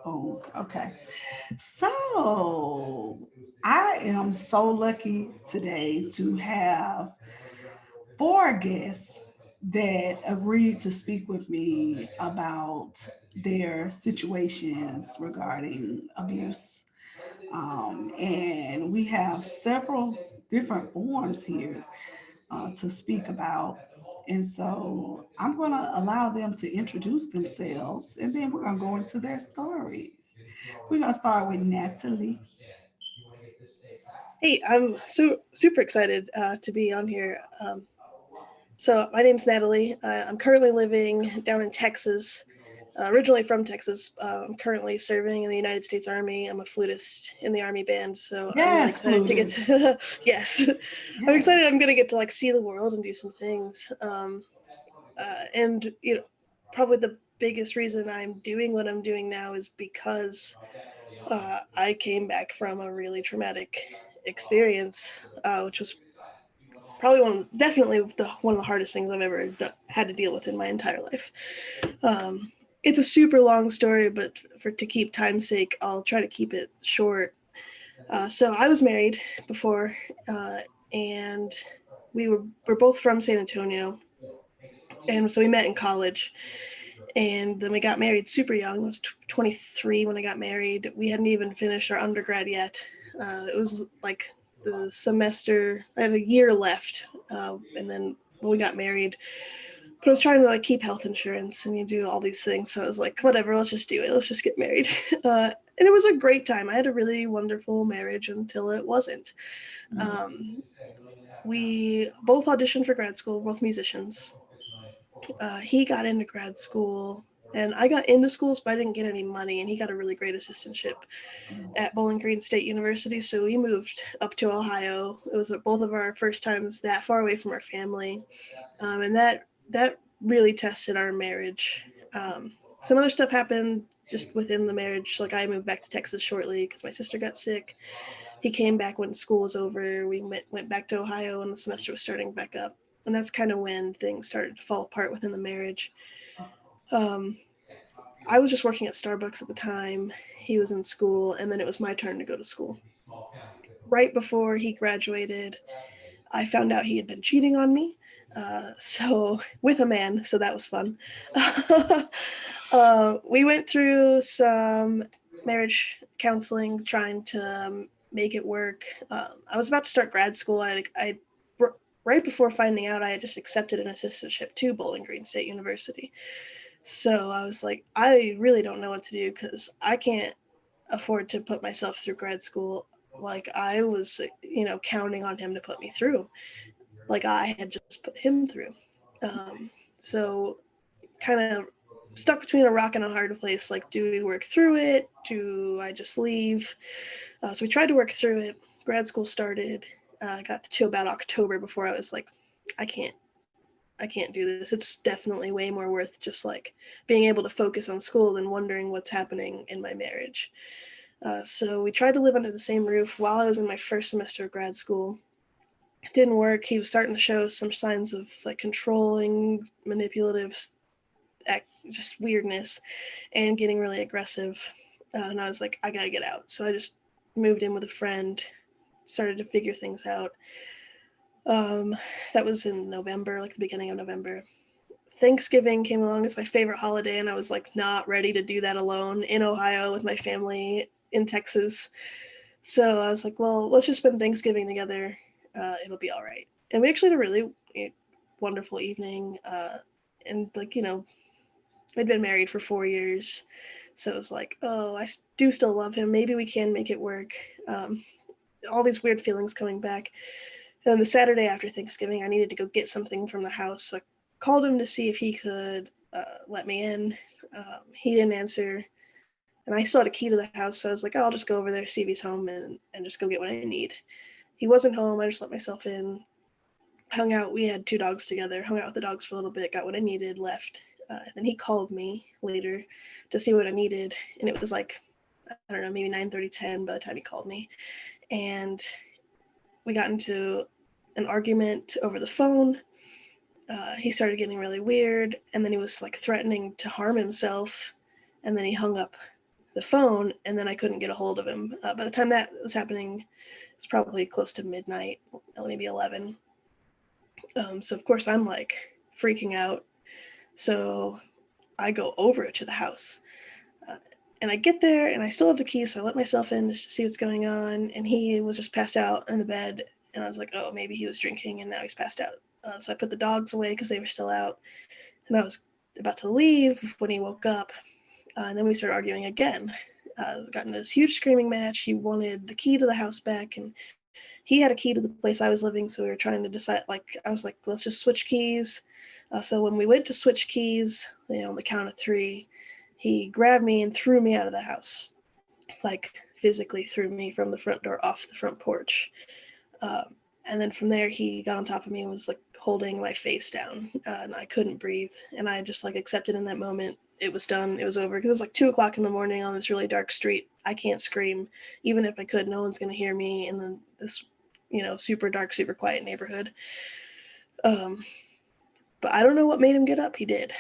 Oh, okay. So I am so lucky today to have four guests that agreed to speak with me about their situations regarding abuse. And we have several different forms here to speak about. And so I'm going to allow them to introduce themselves and then we're going to go into their stories. We're going to start with Natalie. Hey, I'm super excited to be on here. So my name's Natalie. I'm currently living down in Texas. Originally from Texas. I'm currently serving in the United States Army. I'm a flutist in the Army band, so I'm really Yes, excited to get Flutist. to. Yes, I'm Yes. excited. I'm gonna get to like see the world and do some things. And probably the biggest reason I'm doing what I'm doing now is because I came back from a really traumatic experience, which was probably definitely one of the hardest things I've ever had to deal with in my entire life. Um, it's a super long story, but for to keep time's sake, I'll try to keep it short. So I was married before, uh, and we're both from San Antonio, and so we met in college, and then we got married super young. I was 23 when I got married. We hadn't even finished our undergrad yet. It was like the semester. I had a year left, and then we got married. But I was trying to like keep health insurance, and you do all these things. So I was like, whatever, let's just do it. Let's just get married. And it was a great time. I had a really wonderful marriage until it wasn't. Um, we both auditioned for grad school, both musicians. He got into grad school and I got into schools, but I didn't get any money. And he got a really great assistantship at Bowling Green State University. So we moved up to Ohio. It was both of our first times that far away from our family, and that really tested our marriage. Some other stuff happened just within the marriage. Like I moved back to Texas shortly because my sister got sick. He came back when school was over. We went back to Ohio when the semester was starting back up, and that's kind of when things started to fall apart within the marriage. Um, I was just working at Starbucks at the time. He was in school, and then it was my turn to go to school. Right before he graduated, I found out he had been cheating on me. So with a man, so that was fun. We went through some marriage counseling, trying to make it work. I was about to start grad school. Right before finding out, I had just accepted an assistantship to Bowling Green State University. So I was like, I really don't know what to do because I can't afford to put myself through grad school. Like I was, counting on him to put me through. Like I had just put him through. So kind of stuck between a rock and a hard place. Like, do we work through it? Do I just leave? So we tried to work through it. Grad school started. Got to about October before I was like, I can't. I can't do this. It's definitely way more worth just like being able to focus on school than wondering what's happening in my marriage. So we tried to live under the same roof while I was in my first semester of grad school. It didn't work. He was starting to show some signs of like controlling, manipulative, just weirdness, and getting really aggressive. And I was like, I gotta get out. So I just moved in with a friend, started to figure things out. Um, that was in November, like the beginning of November. Thanksgiving came along as my favorite holiday, and I was like not ready to do that alone in Ohio with my family in Texas. So I was like, well, let's just spend Thanksgiving together. It'll be all right. And we actually had a really wonderful evening. And like, we'd been married for 4 years. So it was like, oh, I do still love him. Maybe we can make it work. Um, all these weird feelings coming back. And the Saturday after Thanksgiving, I needed to go get something from the house. So I called him to see if he could let me in. He didn't answer. And I still had a key to the house. So I was like, oh, I'll just go over there, see if he's home, and just go get what I need. He wasn't home. I just let myself in, hung out. We had two dogs together, hung out with the dogs for a little bit, got what I needed, left. Then he called me later to see what I needed. And it was like, I don't know, maybe 9:30, 10 by the time he called me. And we got into an argument over the phone. He started getting really weird. And then he was like threatening to harm himself. And then he hung up. the phone, and then I couldn't get a hold of him. By the time that was happening, it's probably close to midnight, maybe 11. So of course I'm like freaking out. So I go over to the house, and I get there, and I still have the key, so I let myself in just to see what's going on. And he was just passed out in the bed, and I was like, oh, maybe he was drinking, and now he's passed out. So I put the dogs away because they were still out, and I was about to leave when he woke up, and then we started arguing again. Got into this huge screaming match. He wanted the key to the house back, and he had a key to the place I was living, so we were trying to decide. Like, I was like, let's just switch keys. So when we went to switch keys, on the count of 3, he grabbed me and threw me out of the house, like physically threw me from the front door off the front porch. And then from there, he got on top of me and was like holding my face down, and I couldn't breathe. And I just like accepted in that moment it was done. It was over, because it was like 2:00 in the morning on this really dark street. I can't scream. Even if I could, no one's going to hear me in this, super dark, super quiet neighborhood. But I don't know what made him get up. He did.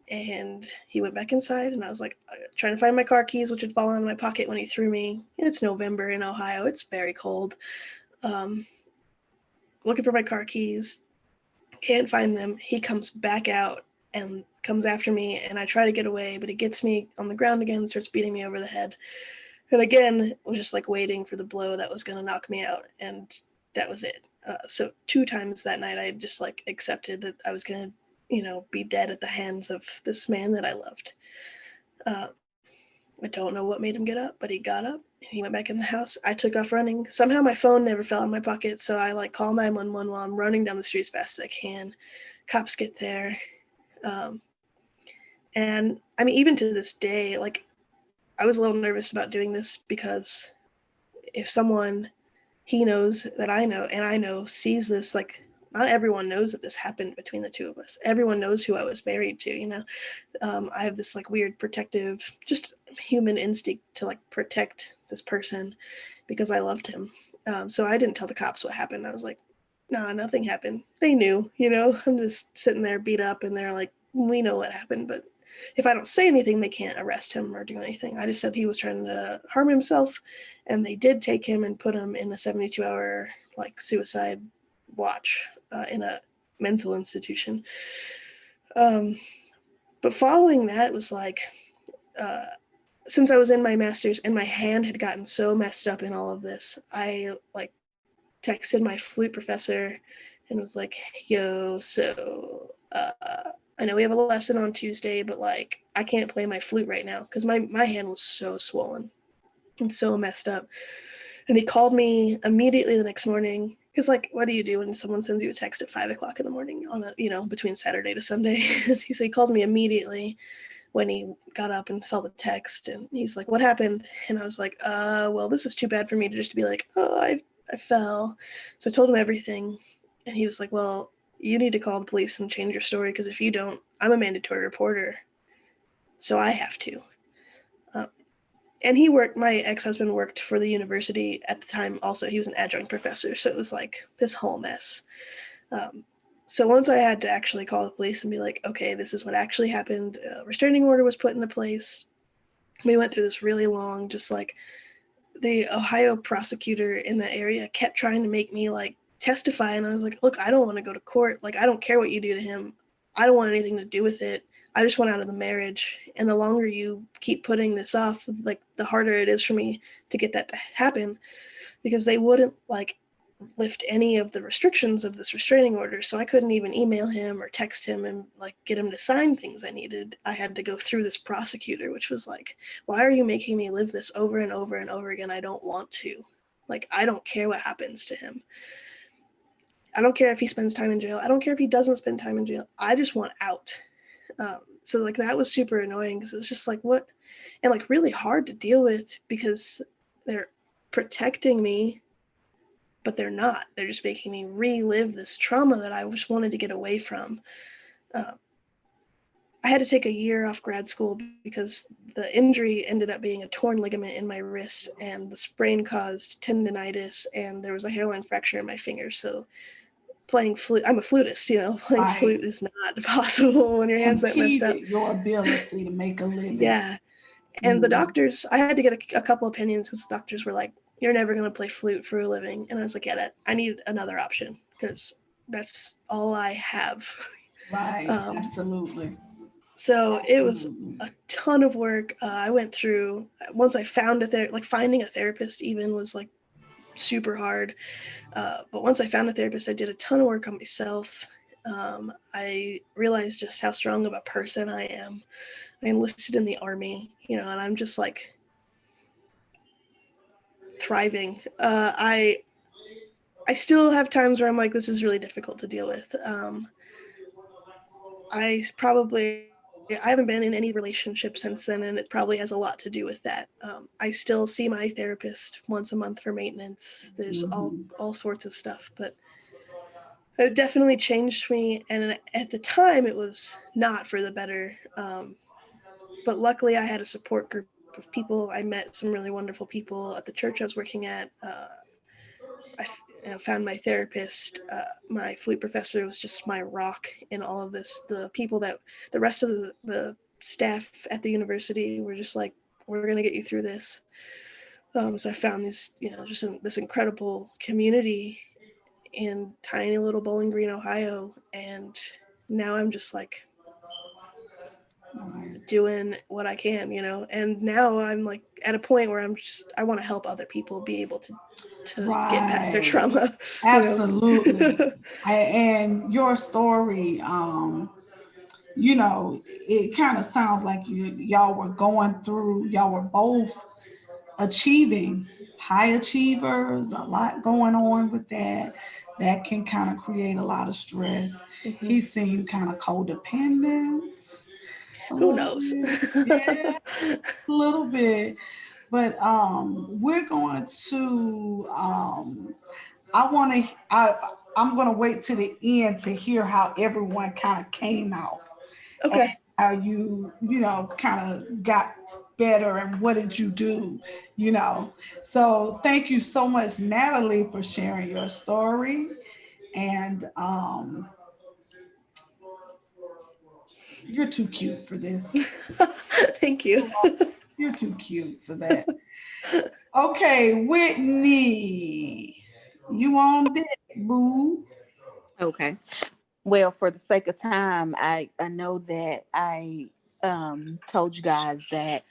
And he went back inside, and I was like trying to find my car keys, which had fallen out of my pocket when he threw me. And it's November in Ohio. It's very cold. Looking for my car keys, can't find them. He comes back out and comes after me, and I try to get away, but he gets me on the ground again and starts beating me over the head. And again, I was just like waiting for the blow that was going to knock me out, and that was it. So 2 times that night, I just like accepted that I was going to, be dead at the hands of this man that I loved. I don't know what made him get up, but he got up and he went back in the house. I took off running. Somehow my phone never fell out of my pocket, so I like call 911 while I'm running down the street as fast as I can. Cops get there. And I mean, even to this day, like, I was a little nervous about doing this, because if someone he knows that I know and I know sees this, like, not everyone knows that this happened between the 2 of us. Everyone knows who I was married to, I have this like weird protective, just human instinct to like protect this person because I loved him. So I didn't tell the cops what happened. I was like, nah, nothing happened. They knew, I'm just sitting there beat up, and they're like, we know what happened, but if I don't say anything, they can't arrest him or do anything. I just said he was trying to harm himself, and they did take him and put him in a 72-hour like suicide watch in a mental institution. But following that was like, since I was in my master's and my hand had gotten so messed up in all of this, I like texted my flute professor and was like, yo, so I know we have a lesson on Tuesday, but like I can't play my flute right now because my hand was so swollen and so messed up. And he called me immediately the next morning. Because like, what do you do when someone sends you a text at 5:00 in the morning on a, between Saturday to Sunday? He calls me immediately when he got up and saw the text, and he's like, what happened? And I was like, well, this is too bad for me to just be like, oh, I fell. So I told him everything, and he was like, well, you need to call the police and change your story, because if you don't, I'm a mandatory reporter, so I have to. And my ex-husband worked for the university at the time also. He was an adjunct professor, so it was like this whole mess. So once I had to actually call the police and be like, okay, this is what actually happened, a restraining order was put into place. We went through this really long, just like, the Ohio prosecutor in that area kept trying to make me like testify, and I was like, look, I don't want to go to court. Like, I don't care what you do to him. I don't want anything to do with it. I just want out of the marriage. And the longer you keep putting this off, like, the harder it is for me to get that to happen, because they wouldn't like lift any of the restrictions of this restraining order. So I couldn't even email him or text him and like get him to sign things I needed. I had to go through this prosecutor, which was like, why are you making me live this over and over and over again? I don't want to. Like, I don't care what happens to him. I don't care if he spends time in jail. I don't care if he doesn't spend time in jail. I just want out. So like, that was super annoying, because it was just like, what? And like really hard to deal with, because they're protecting me, but they're not. They're just making me relive this trauma that I just wanted to get away from. I had to take a year off grad school because the injury ended up being a torn ligament in my wrist, and the sprain caused tendonitis, and there was a hairline fracture in my finger. So playing flute, I'm a flutist, playing Right. flute is not possible when your hand's that messed up. Impeded your ability to make a living. Yeah. And the Mm. doctors, I had to get a couple opinions because the doctors were like, "You're never going to play flute for a living," and I was like, "Yeah, I need another option because that's all I have." Right. um, Absolutely. so it was Absolutely. a ton of work. I went through once I found like finding a therapist even was like super hard. But once I found a therapist, I did a ton of work on myself. I realized just how strong of a person I am. I enlisted in the army, and I'm just like thriving. I still have times where I'm like, this is really difficult to deal with. I haven't been in any relationship since then, and it probably has a lot to do with that. I still see my therapist once a month for maintenance. There's Hmm. all sorts of stuff, but it definitely changed me. And at the time, it was not for the better. But luckily, I had a support group of people. I met some really wonderful people at the church I was working at. Found my therapist. My flute professor was just my rock in all of this. The rest of the staff at the university were just like, we're going to get you through this. So I found this incredible community in tiny little Bowling Green, Ohio. And now I'm just like Right. doing what I can, and now I'm like at a point where I want to help other people be able to get past their Right. trauma, you know. Absolutely. And your story, it kind of sounds like y'all were going through, y'all were both achieving, high achievers, a lot going on with that. That can kind of create a lot of stress. Mhm. He seemed kind of codependent a Who little knows? bit. Yeah, a little bit. But we're going to I'm gonna wait to the end to hear how everyone kind of came out and Okay. how you kind of got better and what did you do. So thank you so much, Natalie, for sharing your story. And you're too cute for this. Thank you. You're too cute for that. Okay, Whitney, you on deck, boo. Okay. Well, for the sake of time, I know that I told you guys that,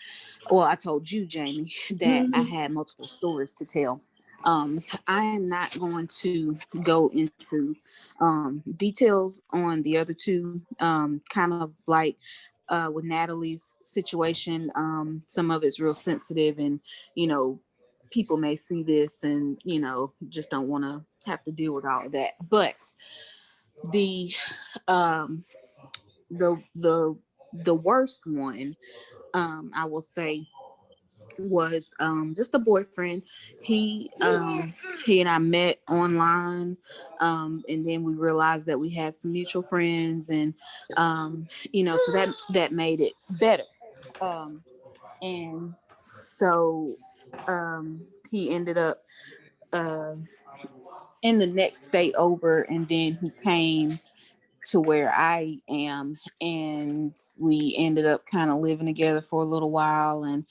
well, I told you, Jamie, that I Mhm. had multiple stories to tell. I am not going to go into details on the other two. Kind of like with Natalie's situation, some of it's real sensitive, and you know, people may see this and just don't want to have to deal with all of that. But the um the worst one, I will say, was just a boyfriend. He and I met online, and then we realized that we had some mutual friends, and so that made it better. um and so he ended up uh in the next state over, and then he came to where I am, and we ended up kind of living together for a little while, and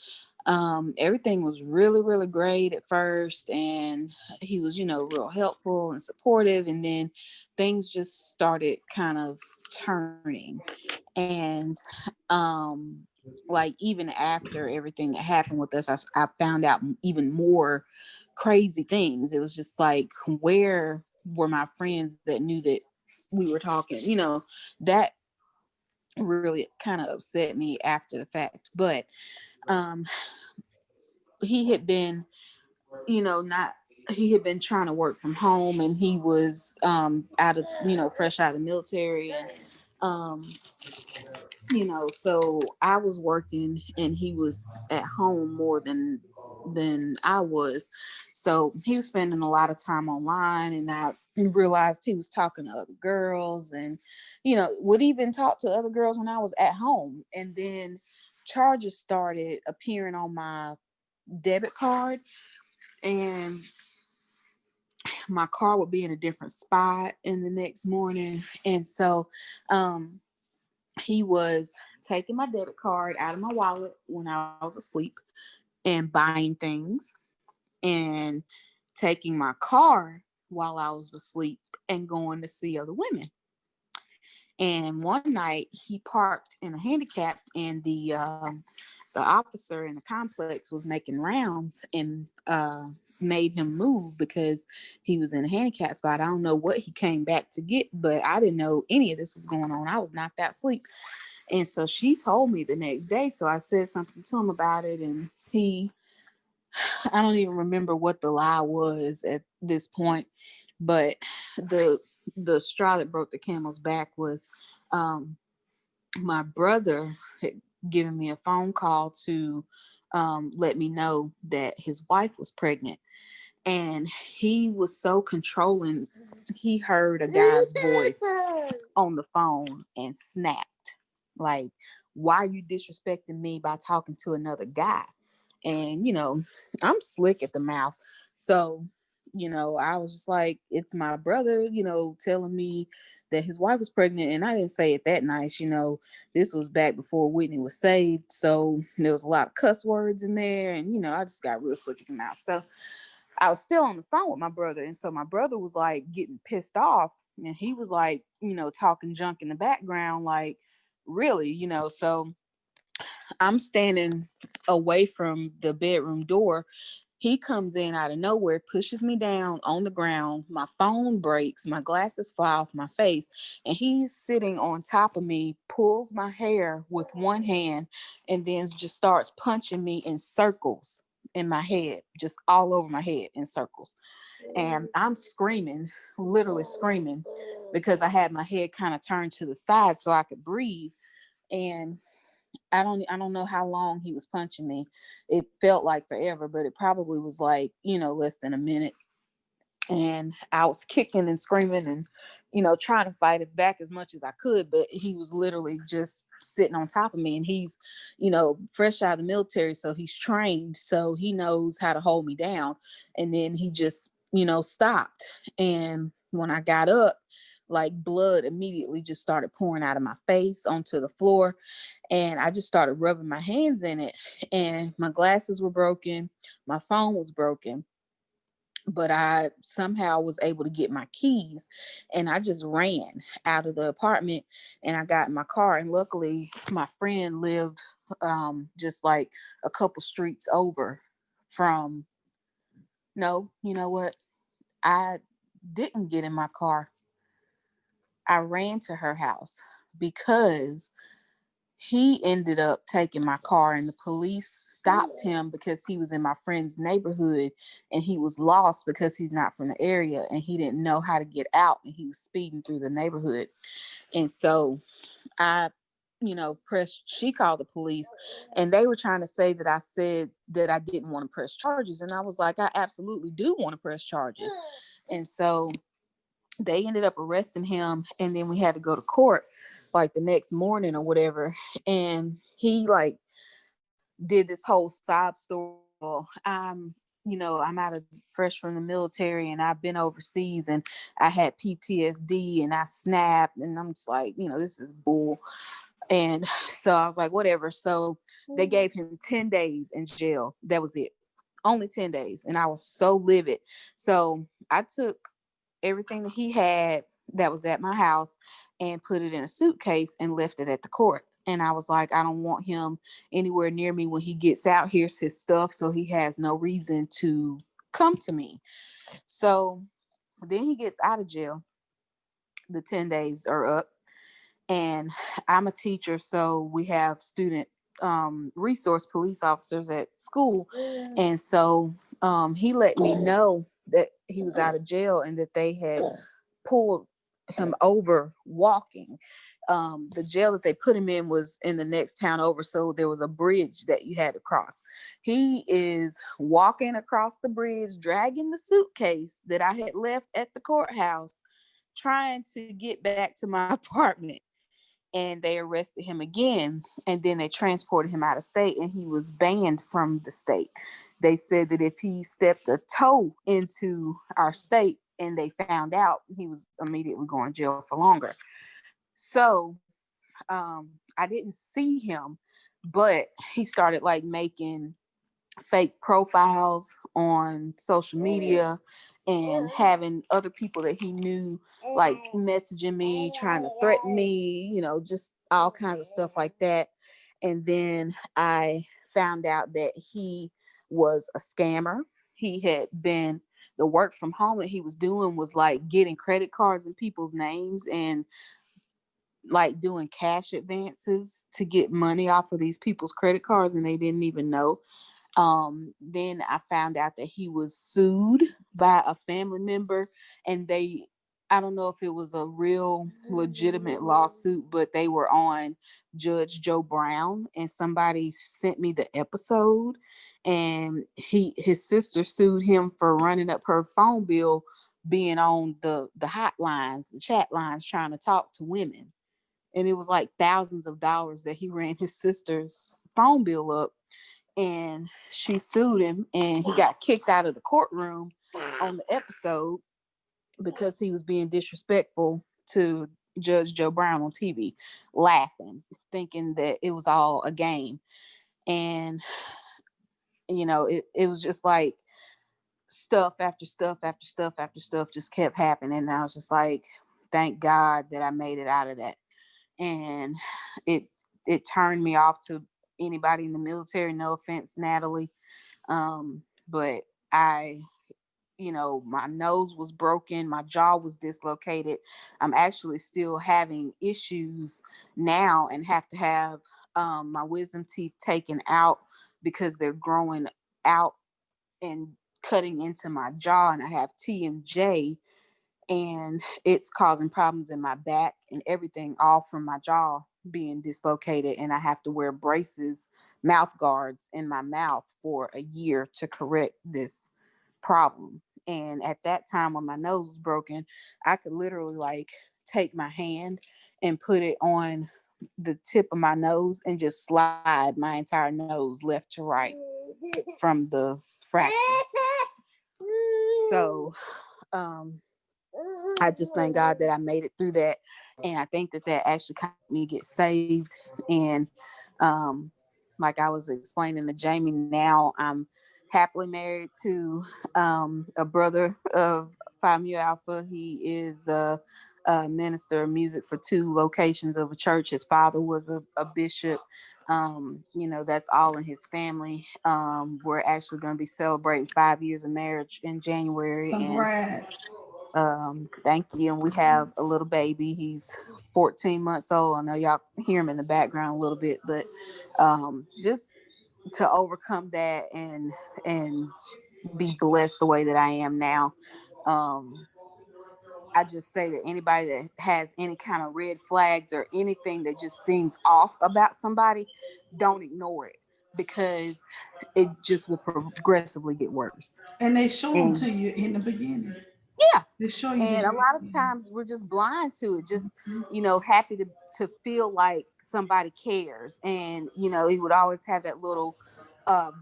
everything was really, really great at first, and he was, real helpful and supportive, and then things just started kind of turning. And like, even after everything that happened with us, I found out even more crazy things. It was just like, where were my friends that knew that we were talking? That really kind of upset me after the fact. But um he had been, not he had been trying to work from home, and he was out of, fresh out of the military, and um so I was working and he was at home more than I was. So he was spending a lot of time online, and I realized he was talking to other girls, and would even talk to other girls when I was at home. And then charges started appearing on my debit card, and my car would be in a different spot in the next morning. And so um he was taking my debit card out of my wallet when I was asleep and buying things, and taking my car while I was asleep and going to see other women. And one night he parked in a handicapped, and the officer in the complex was making rounds and made him move because he was in a handicap spot. I don't know what he came back to get, but I didn't know any of this was going on. I was knocked out asleep. And so she told me the next day. So I said something to him about it, and I don't even remember what the lie was at this point, but the straw that broke the camel's back was my brother had given me a phone call to let me know that his wife was pregnant. And he was so controlling. He heard a guy's voice on the phone and snapped. Like, why are you disrespecting me by talking to another guy? And, I'm slick at the mouth. So, I was just like, it's my brother, telling me that his wife was pregnant. And I didn't say it that nice. This was back before Whitney was saved. So there was a lot of cuss words in there. And, I just got real slick at the mouth. So I was still on the phone with my brother. And so my brother was like getting pissed off. And he was like, talking junk in the background, like, really, so I'm standing away from the bedroom door. He comes in out of nowhere, pushes me down on the ground. My phone breaks, my glasses fly off my face, and he's sitting on top of me, pulls my hair with one hand, and then just starts punching me in circles in my head, just all over my head in circles. And I'm screaming, literally screaming, because I had my head kind of turned to the side so I could breathe. And I don't know how long he was punching me. It felt like forever, but it probably was like, less than a minute. And I was kicking and screaming and, trying to fight it back as much as I could, but he was literally just sitting on top of me. And he's, fresh out of the military, so he's trained, so he knows how to hold me down. And then he just, stopped. And when I got up, like, blood immediately just started pouring out of my face onto the floor. And I just started rubbing my hands in it. And my glasses were broken. My phone was broken. But I somehow was able to get my keys, and I just ran out of the apartment, and I got in my car. And luckily my friend lived just like a couple streets over from, no, you know what? I didn't get in my car. I ran to her house because he ended up taking my car, and the police stopped him because he was in my friend's neighborhood, and he was lost because he's not from the area, and he didn't know how to get out, and he was speeding through the neighborhood. And so I, she called the police, and they were trying to say that I said that I didn't want to press charges. And I was like, I absolutely do want to press charges. And so they ended up arresting him, and then we had to go to court like the next morning or whatever. And he like did this whole sob story. Well, I'm out of fresh from the military, and I've been overseas, and I had PTSD, and I snapped, and I'm just like, this is bull. And so I was like, whatever. So they gave him 10 days in jail. That was it. Only 10 days. And I was so livid. So I took everything that he had that was at my house and put it in a suitcase and left it at the court. And I was like, I don't want him anywhere near me when he gets out. Here's his stuff, so he has no reason to come to me. So then he gets out of jail. The 10 days are up, and I'm a teacher, so we have student resource police officers at school. And so he let me know that he was out of jail and that they had pulled him over walking. The jail that they put him in was in the next town over, so there was a bridge that you had to cross. He is walking across the bridge, dragging the suitcase that I had left at the courthouse, trying to get back to my apartment. And they arrested him again, and then they transported him out of state, and he was banned from the state. They said that if he stepped a toe into our state and they found out, he was immediately going to jail for longer. So I didn't see him, but he started like making fake profiles on social media and having other people that he knew like messaging me, trying to threaten me, just all kinds of stuff like that. And then I found out that he was a scammer. He had been the work from home that he was doing was like getting credit cards in people's names and like doing cash advances to get money off of these people's credit cards, and they didn't even know. Then I found out that he was sued by a family member, and I don't know if it was a real legitimate lawsuit, but they were on Judge Joe Brown, and somebody sent me the episode, and his sister sued him for running up her phone bill, being on the hotlines, the chat lines, trying to talk to women. And it was like thousands of dollars that he ran his sister's phone bill up, and she sued him, and he got kicked out of the courtroom on the episode because he was being disrespectful to Judge Joe Brown on TV, laughing, thinking that it was all a game. And it was just like stuff after stuff after stuff after stuff just kept happening, and I was just like, thank God that I made it out of that. And it turned me off to anybody in the military. No offense, Natalie. But I, my nose was broken, my jaw was dislocated. I'm actually still having issues now and have to have my wisdom teeth taken out because they're growing out and cutting into my jaw, and I have TMJ, and it's causing problems in my back and everything, all from my jaw being dislocated, and I have to wear braces, mouth guards in my mouth for a year to correct this problem. And at that time when my nose was broken, I could literally like take my hand and put it on the tip of my nose and just slide my entire nose left to right from the fracture. So I just thank God that I made it through that. And I think that actually helped me get saved. And like I was explaining to Jamie, now I'm happily married to a brother of Phi Mu Alpha. He is a minister of music for 2 locations of a church. His father was a bishop. That's all in his family. We're actually going to be celebrating 5 years of marriage in January. Congrats. And thank you. And we have a little baby. He's 14 months old. I know y'all hear him in the background a little bit, but just to overcome that and be blessed the way that I am now. I just say that anybody that has any kind of red flags or anything that just seems off about somebody, don't ignore it, because it just will progressively get worse. And they show them And to you in the beginning. yeah, They show you and the a lot of beginning. times we're just blind to it, just Mhm. happy to feel like somebody cares. And he would always have that little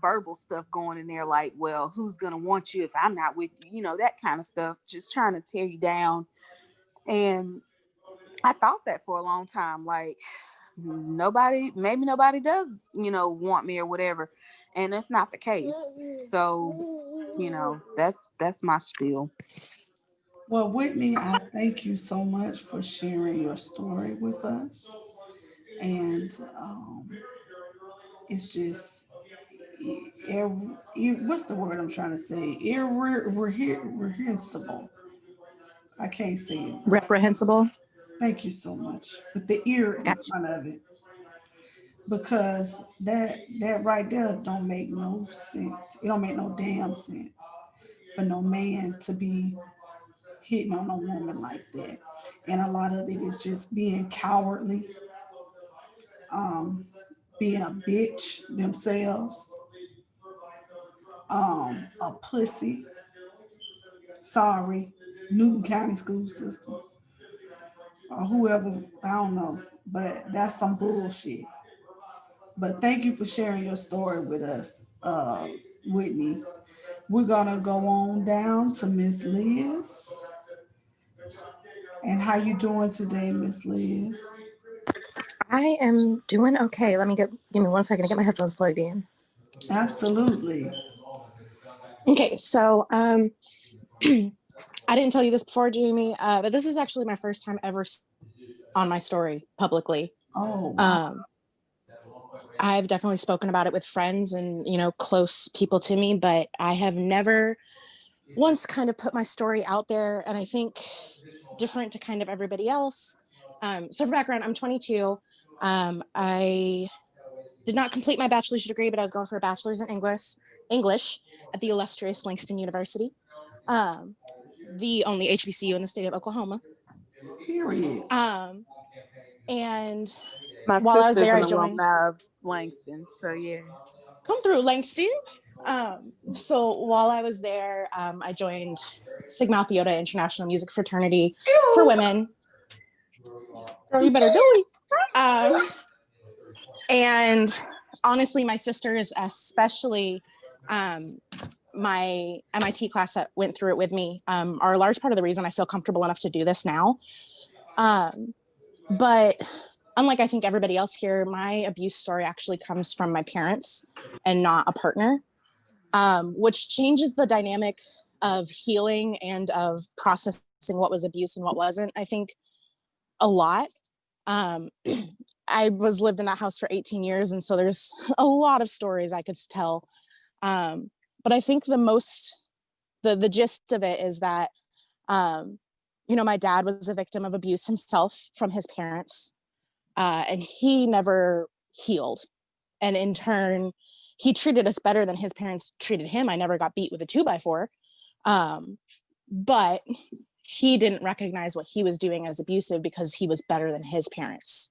verbal stuff going in there, like, well, who's gonna want you if I'm not with you, that kind of stuff, just trying to tear you down. And I thought that for a long time, like, maybe nobody does want me or whatever, and that's not the case. So that's my spiel. Well, Whitney, I thank you so much for sharing your story with us. And it's just, what's the word I'm trying to say? Irreversible. I can't say it. Reprehensible. Thank you so much. With the ear in Gotcha. front of it. Because that right there don't make no sense. It don't make no damn sense for no man to be hitting on a woman like that. And a lot of it is just being cowardly, um, being a bitch themselves, a pussy. Sorry, Newton County school system or whoever, I don't know, but that's some bullshit. But thank you for sharing your story with us, Whitney. We're gonna go on down to Miss Liz. And how you doing today, Miss Liz? I am doing okay. Give me 1 second to get my headphones plugged in. Absolutely. Okay, so I didn't tell you this before, Jamie, but this is actually my first time ever on my story publicly. Oh, wow. I've definitely spoken about it with friends and, close people to me, but I have never once kind of put my story out there. And I think different to kind of everybody else. So for background, I'm 22. I did not complete my bachelor's degree, but I was going for a bachelor's in English at the illustrious Langston University, the only HBCU in the state of Oklahoma. Period. And My while I was sister's there, an I joined. alumni of Langston, so yeah. Come through, Langston. So while I was there, I joined Sigma Alpha Iota International Music Fraternity for women. Girl, you better do it. And honestly, my sisters, especially my MIT class that went through it with me, are a large part of the reason I feel comfortable enough to do this now. But unlike I think everybody else here, my abuse story actually comes from my parents and not a partner, which changes the dynamic of healing and of processing what was abuse and what wasn't, I think, a lot. I lived in that house for 18 years, and so there's a lot of stories I could tell. But I think the gist of it is that, my dad was a victim of abuse himself from his parents, and he never healed. And in turn, he treated us better than his parents treated him. I never got beat with a 2x4. But he didn't recognize what he was doing as abusive because he was better than his parents.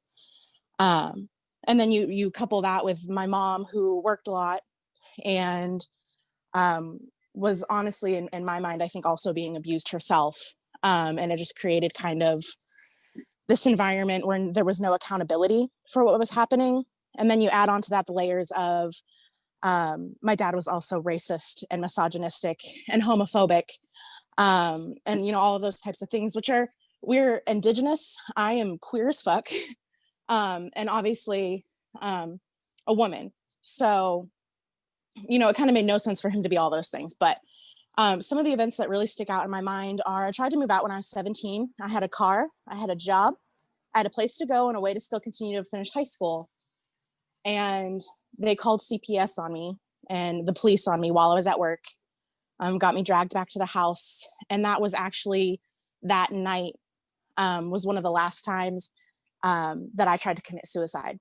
And then you couple that with my mom, who worked a lot and was honestly, in my mind, I think also being abused herself. And it just created kind of this environment where there was no accountability for what was happening. And then you add on to that the layers of my dad was also racist and misogynistic and homophobic. And, all of those types of things, we're Indigenous. I am queer as fuck. And obviously a woman. So, it kind of made no sense for him to be all those things. But some of the events that really stick out in my mind are, I tried to move out when I was 17. I had a car, I had a job, I had a place to go and a way to still continue to finish high school. And they called CPS on me and the police on me while I was at work, got me dragged back to the house. And that was actually that night was one of the last times that I tried to commit suicide,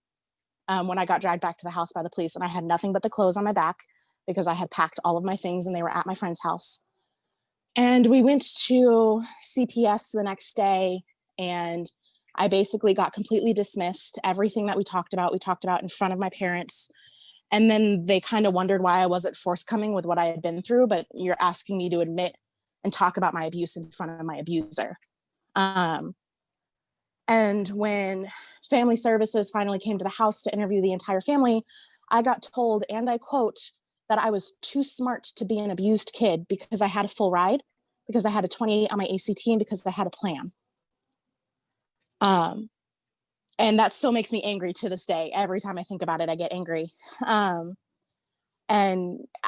when I got dragged back to the house by the police, and I had nothing but the clothes on my back because I had packed all of my things and they were at my friend's house. And we went to CPS the next day, and I basically got completely dismissed. Everything that we talked about in front of my parents. And then they kind of wondered why I wasn't forthcoming with what I had been through, but you're asking me to admit and talk about my abuse in front of my abuser. And when family services finally came to the house to interview the entire family, I got told, and I quote, that I was too smart to be an abused kid because I had a full ride, because I had a 28 on my ACT, and because I had a plan. And that still makes me angry to this day. Every time I think about it, I get angry. And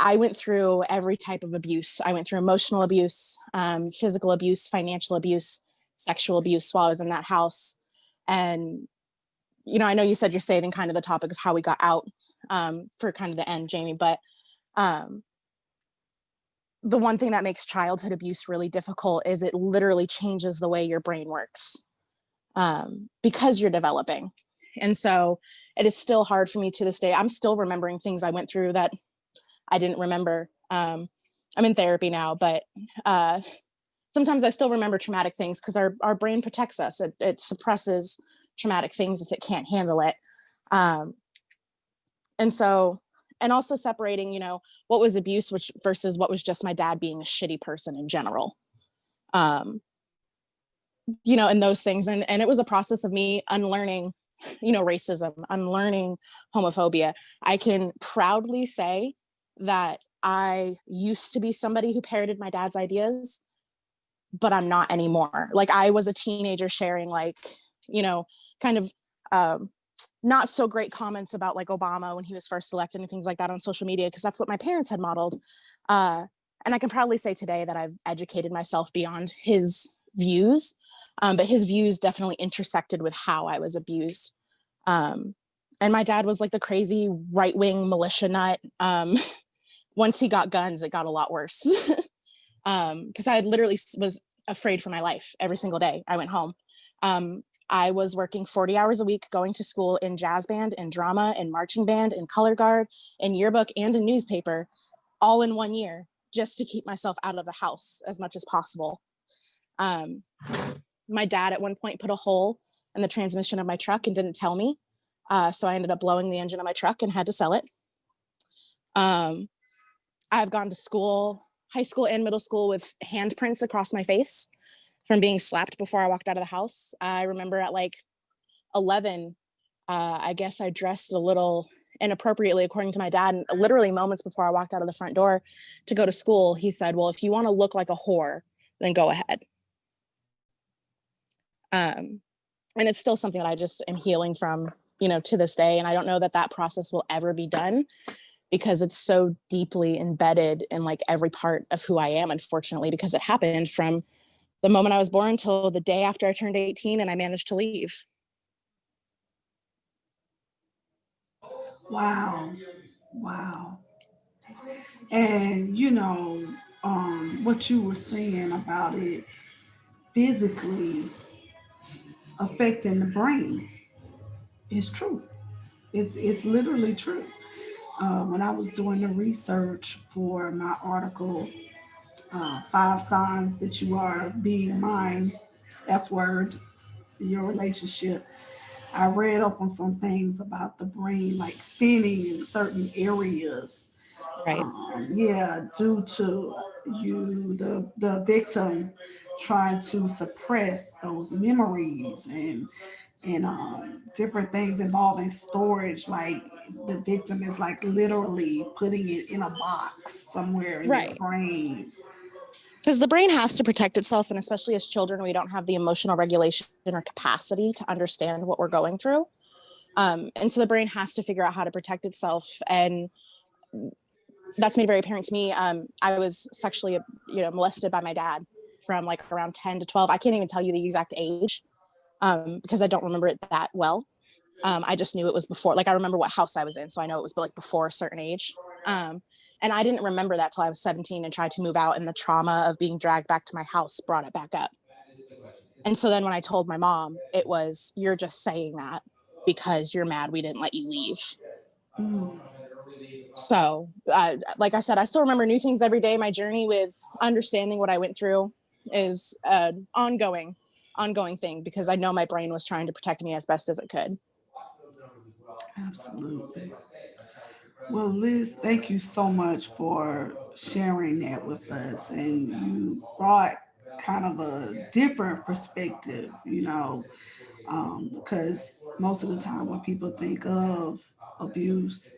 I went through every type of abuse. I went through emotional abuse, physical abuse, financial abuse, sexual abuse while I was in that house. And, I know you said you're saving kind of the topic of how we got out for kind of the end, Jamie, but the one thing that makes childhood abuse really difficult is it literally changes the way your brain works because you're developing. And so it is still hard for me to this day. I'm still remembering things I went through that I didn't remember. I'm in therapy now, but sometimes I still remember traumatic things because our brain protects us. It suppresses traumatic things if it can't handle it. And also separating, what was abuse versus what was just my dad being a shitty person in general. And those things. And it was a process of me unlearning, racism, unlearning homophobia. I can proudly say that I used to be somebody who parroted my dad's ideas, but I'm not anymore. Like, I was a teenager sharing kind of not so great comments about like Obama when he was first elected and things like that on social media, because that's what my parents had modeled. And I can proudly say today that I've educated myself beyond his views, but his views definitely intersected with how I was abused. And my dad was like the crazy right-wing militia nut. Once he got guns, it got a lot worse. Because I literally was afraid for my life every single day I went home. I was working 40 hours a week, going to school in jazz band and drama and marching band and color guard and yearbook and a newspaper all in 1 year, just to keep myself out of the house as much as possible. My dad at one point put a hole in the transmission of my truck and didn't tell me. So I ended up blowing the engine of my truck and had to sell it. I've gone to school, high school and middle school, with handprints across my face from being slapped before I walked out of the house. I remember at like 11, I guess I dressed a little inappropriately, according to my dad. And literally moments before I walked out of the front door to go to school, he said, well, if you want to look like a whore, then go ahead. And it's still something that I just am healing from, to this day. And I don't know that that process will ever be done, because it's so deeply embedded in like every part of who I am, unfortunately, because it happened from the moment I was born till the day after I turned 18 and I managed to leave. Wow. Wow. And what you were saying about it physically affecting the brain is true. It's literally true. When I was doing the research for my article, 5 signs that you are being mine, F word, in your relationship, I read up on some things about the brain, like thinning in certain areas. Right. Yeah, due to the victim trying to suppress those memories and different things involving storage. Like the victim is like literally putting it in a box somewhere in their Right. brain. Because the brain has to protect itself. And especially as children, we don't have the emotional regulation or capacity to understand what we're going through. And so the brain has to figure out how to protect itself. And that's made very apparent to me. I was sexually, molested by my dad from like around 10 to 12. I can't even tell you the exact age, because I don't remember it that well. I just knew it was before, like I remember what house I was in. So I know it was like before a certain age. And I didn't remember that till I was 17 and tried to move out, and the trauma of being dragged back to my house brought it back up. And so then when I told my mom, it was, you're just saying that because you're mad we didn't let you leave. Mm. So like I said, I still remember new things every day. My journey with understanding what I went through is an ongoing thing, because I know my brain was trying to protect me as best as it could. Absolutely. Well, Liz, thank you so much for sharing that with us. And you brought kind of a different perspective, because most of the time when people think of abuse,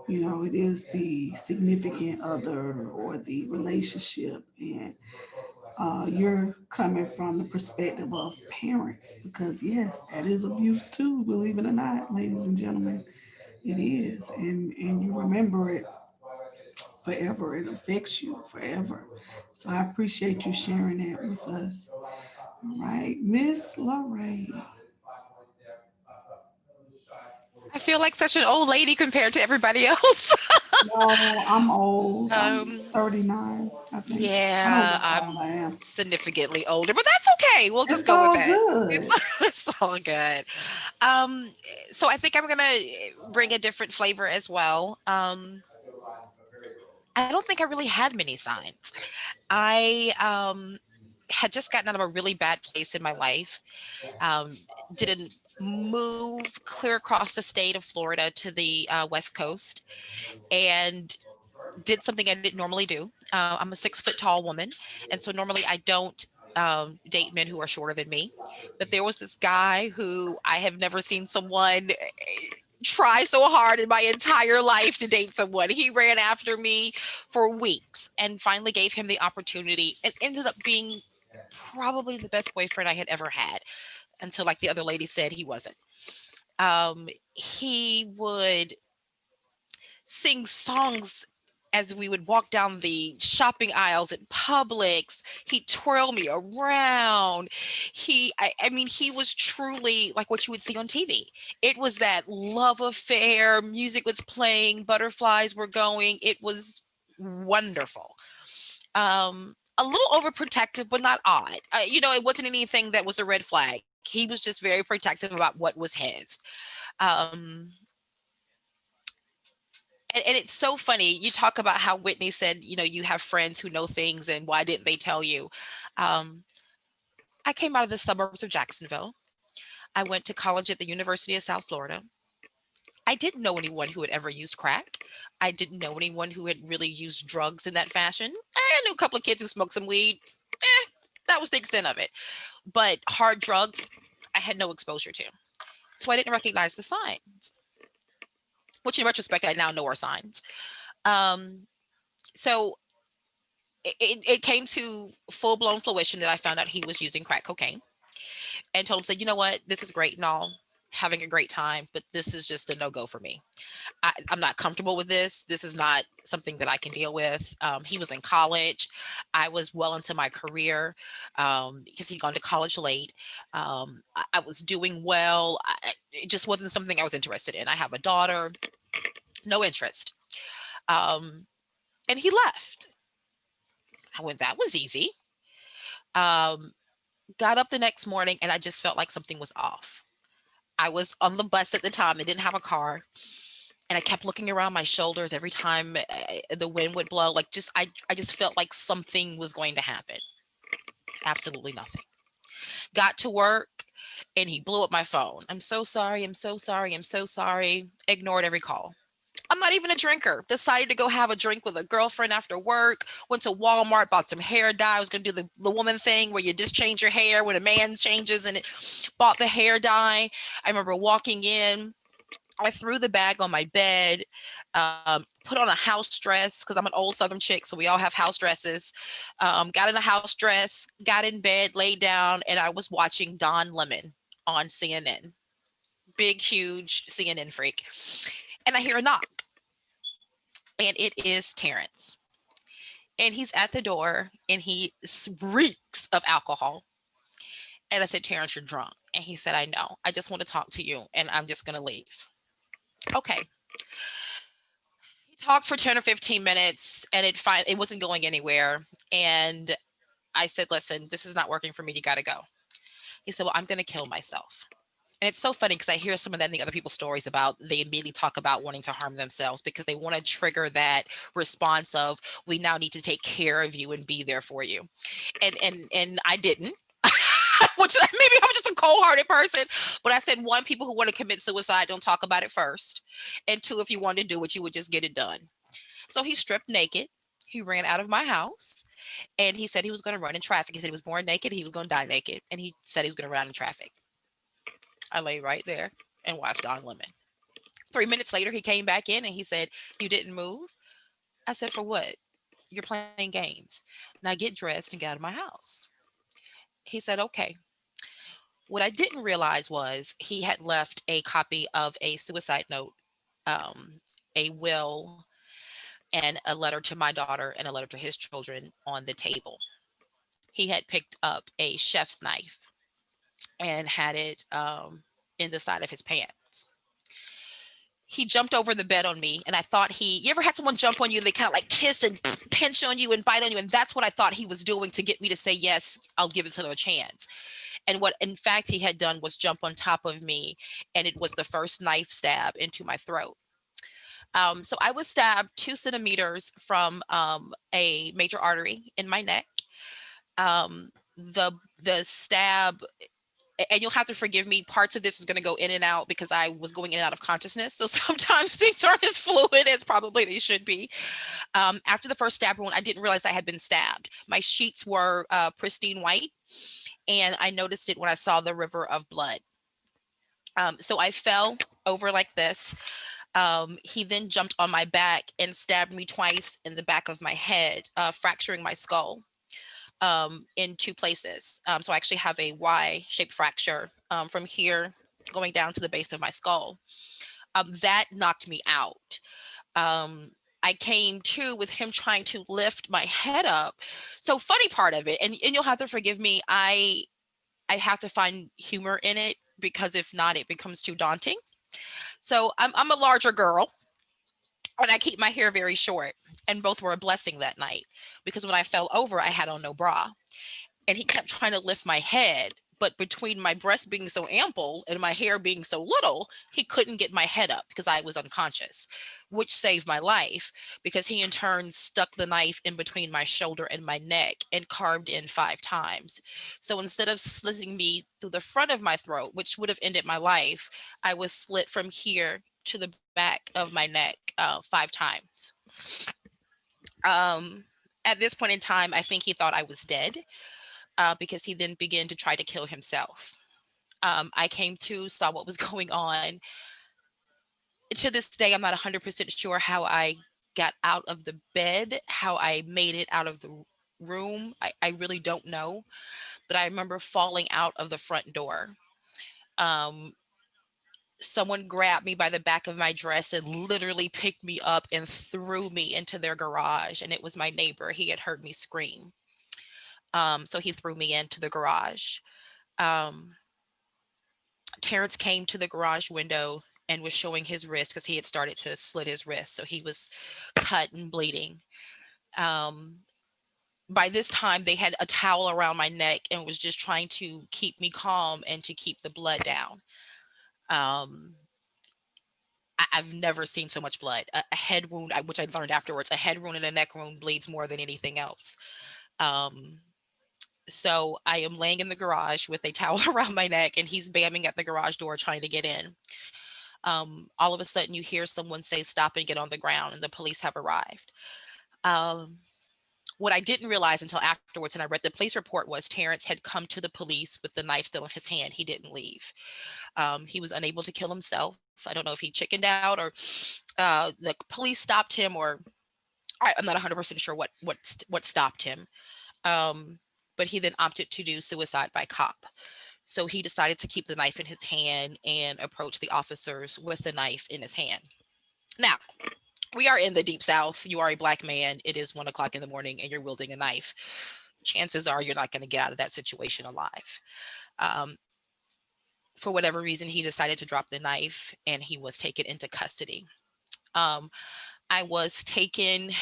it is the significant other or the relationship. And you're coming from the perspective of parents, because, yes, that is abuse too, believe it or not, ladies and gentlemen. It is. And you remember it forever. It affects you forever. So I appreciate you sharing that with us. All right, Miss Lorraine. I feel like such an old lady compared to everybody else. No, I'm old. I'm um, 39, I think. I don't know yeah, how old I'm I am. significantly older, but that's okay. We'll just It's go with all that. good. It's all good. Um, so I think I'm gonna bring a different flavor as well. I don't think I really had many signs. I had just gotten out of a really bad place in my life. Um, didn't move clear across the state of Florida to the West Coast, and did something I didn't normally do. I'm a 6 foot tall woman, and so normally I don't date men who are shorter than me. But there was this guy who I have never seen someone try so hard in my entire life to date someone. He ran after me for weeks and finally gave him the opportunity, and ended up being probably the best boyfriend I had ever had, until, like the other lady said, he wasn't. He would sing songs as we would walk down the shopping aisles at Publix. He'd twirl me around. I mean, he was truly like what you would see on TV. It was that love affair. Music was playing, butterflies were going. It was wonderful. A little overprotective, but not odd. It wasn't anything that was a red flag. He was just very protective about what was his. Um, and it's so funny. You talk about how Whitney said, you have friends who know things and why didn't they tell you? Um, I came out of the suburbs of Jacksonville. I went to college at the University of South Florida. I didn't know anyone who had ever used crack. I didn't know anyone who had really used drugs in that fashion. I knew a couple of kids who smoked some weed. That was the extent of it. But hard drugs, I had no exposure to. So I didn't recognize the signs, which in retrospect, I now know are signs. So it came to full blown fruition that I found out he was using crack cocaine, and told him, said, you know what, this is great and all, having a great time, but this is just a no go for me. I'm not comfortable with this. This is not something that I can deal with. He was in college. I was well into my career because he'd gone to college late. I was doing well. It just wasn't something I was interested in. I have a daughter, no interest. And he left. I went, that was easy. Got up the next morning and I just felt like something was off. I was on the bus at the time. I didn't have a car. And I kept looking around my shoulders every time the wind would blow. Like I just felt like something was going to happen. Absolutely nothing. Got to work and he blew up my phone. I'm so sorry. I'm so sorry. I'm so sorry. Ignored every call. I'm not even a drinker. Decided to go have a drink with a girlfriend after work. Went to Walmart, bought some hair dye. I was going to do the woman thing where you just change your hair when a man changes, and it bought the hair dye. I remember walking in. I threw the bag on my bed, put on a house dress because I'm an old Southern chick, so we all have house dresses. Got in a house dress, got in bed, laid down, and I was watching Don Lemon on CNN. Big, huge CNN freak. And I hear a knock, and it is Terrence. And he's at the door, and he reeks of alcohol. And I said, Terrence, you're drunk. And he said, I know. I just want to talk to you, and I'm just going to leave. Okay. He talked for 10 or 15 minutes and it wasn't going anywhere. And I said, listen, this is not working for me. You got to go. He said, well, I'm going to kill myself. And it's so funny because I hear some of that in the other people's stories about they immediately talk about wanting to harm themselves because they want to trigger that response of, we now need to take care of you and be there for you. And I didn't. Which maybe I'm just a cold-hearted person, but I said, one, people who want to commit suicide don't talk about it first, and two, if you wanted to do it, you would just get it done. So he stripped naked. He ran out of my house, and he said he was going to run in traffic. He said he was born naked. He was going to die naked, and he said he was going to run in traffic. I lay right there and watched Don Lemon. 3 minutes later, he came back in and he said, you didn't move? I said, for what? You're playing games. Now get dressed and get out of my house. He said, okay. What I didn't realize was he had left a copy of a suicide note, a will, and a letter to my daughter and a letter to his children on the table. He had picked up a chef's knife and had it in the side of his pants. He jumped over the bed on me, and I thought you ever had someone jump on you and they kind of like kiss and pinch on you and bite on you? And that's what I thought he was doing to get me to say, yes, I'll give it another chance. And what in fact he had done was jump on top of me, and it was the first knife stab into my throat. So I was stabbed 2 centimeters from a major artery in my neck. The stab, and you'll have to forgive me, parts of this is going to go in and out because I was going in and out of consciousness. So sometimes things aren't as fluid as probably they should be. After the first stab wound, I didn't realize I had been stabbed. My sheets were pristine white, and I noticed it when I saw the river of blood. So I fell over like this. He then jumped on my back and stabbed me twice in the back of my head, fracturing my skull in 2 places. So I actually have a Y-shaped fracture from here going down to the base of my skull. That knocked me out. Um, I came to with him trying to lift my head up. So funny part of it, and you'll have to forgive me, I have to find humor in it because if not, it becomes too daunting. So I'm a larger girl and I keep my hair very short. And both were a blessing that night because when I fell over, I had on no bra. And he kept trying to lift my head. But between my breast being so ample and my hair being so little, he couldn't get my head up because I was unconscious, which saved my life because he in turn stuck the knife in between my shoulder and my neck and carved in 5 times. So instead of slitting me through the front of my throat, which would have ended my life, I was slit from here to the back of my neck 5 times. Um, at this point in time, I think he thought I was dead because he then began to try to kill himself. I came to, saw what was going on. To this day, I'm not 100% sure how I got out of the bed, how I made it out of the room. I really don't know, but I remember falling out of the front door. Um, Someone grabbed me by the back of my dress and literally picked me up and threw me into their garage. And it was my neighbor. He had heard me scream. So he threw me into the garage. Um, Terrence came to the garage window and was showing his wrist because he had started to slit his wrist. So he was cut and bleeding. Um, by this time, they had a towel around my neck and was just trying to keep me calm and to keep the blood down. Um, I've never seen so much blood. A head wound, which I learned afterwards, a head wound and a neck wound bleeds more than anything else. Um, so I am laying in the garage with a towel around my neck, and he's bamming at the garage door trying to get in. All of a sudden, you hear someone say, "Stop and get on the ground," and the police have arrived. Um, what I didn't realize until afterwards, and I read the police report, was Terrence had come to the police with the knife still in his hand. He didn't leave. He was unable to kill himself. I don't know if he chickened out or the police stopped him, or I'm not 100% sure what stopped him. Um, but he then opted to do suicide by cop. So he decided to keep the knife in his hand and approach the officers with the knife in his hand. Now, we are in the deep South. You are a Black man. It is 1 o'clock in the morning and you're wielding a knife. Chances are you're not going to get out of that situation alive. Um, for whatever reason, he decided to drop the knife and he was taken into custody. Um, I was taken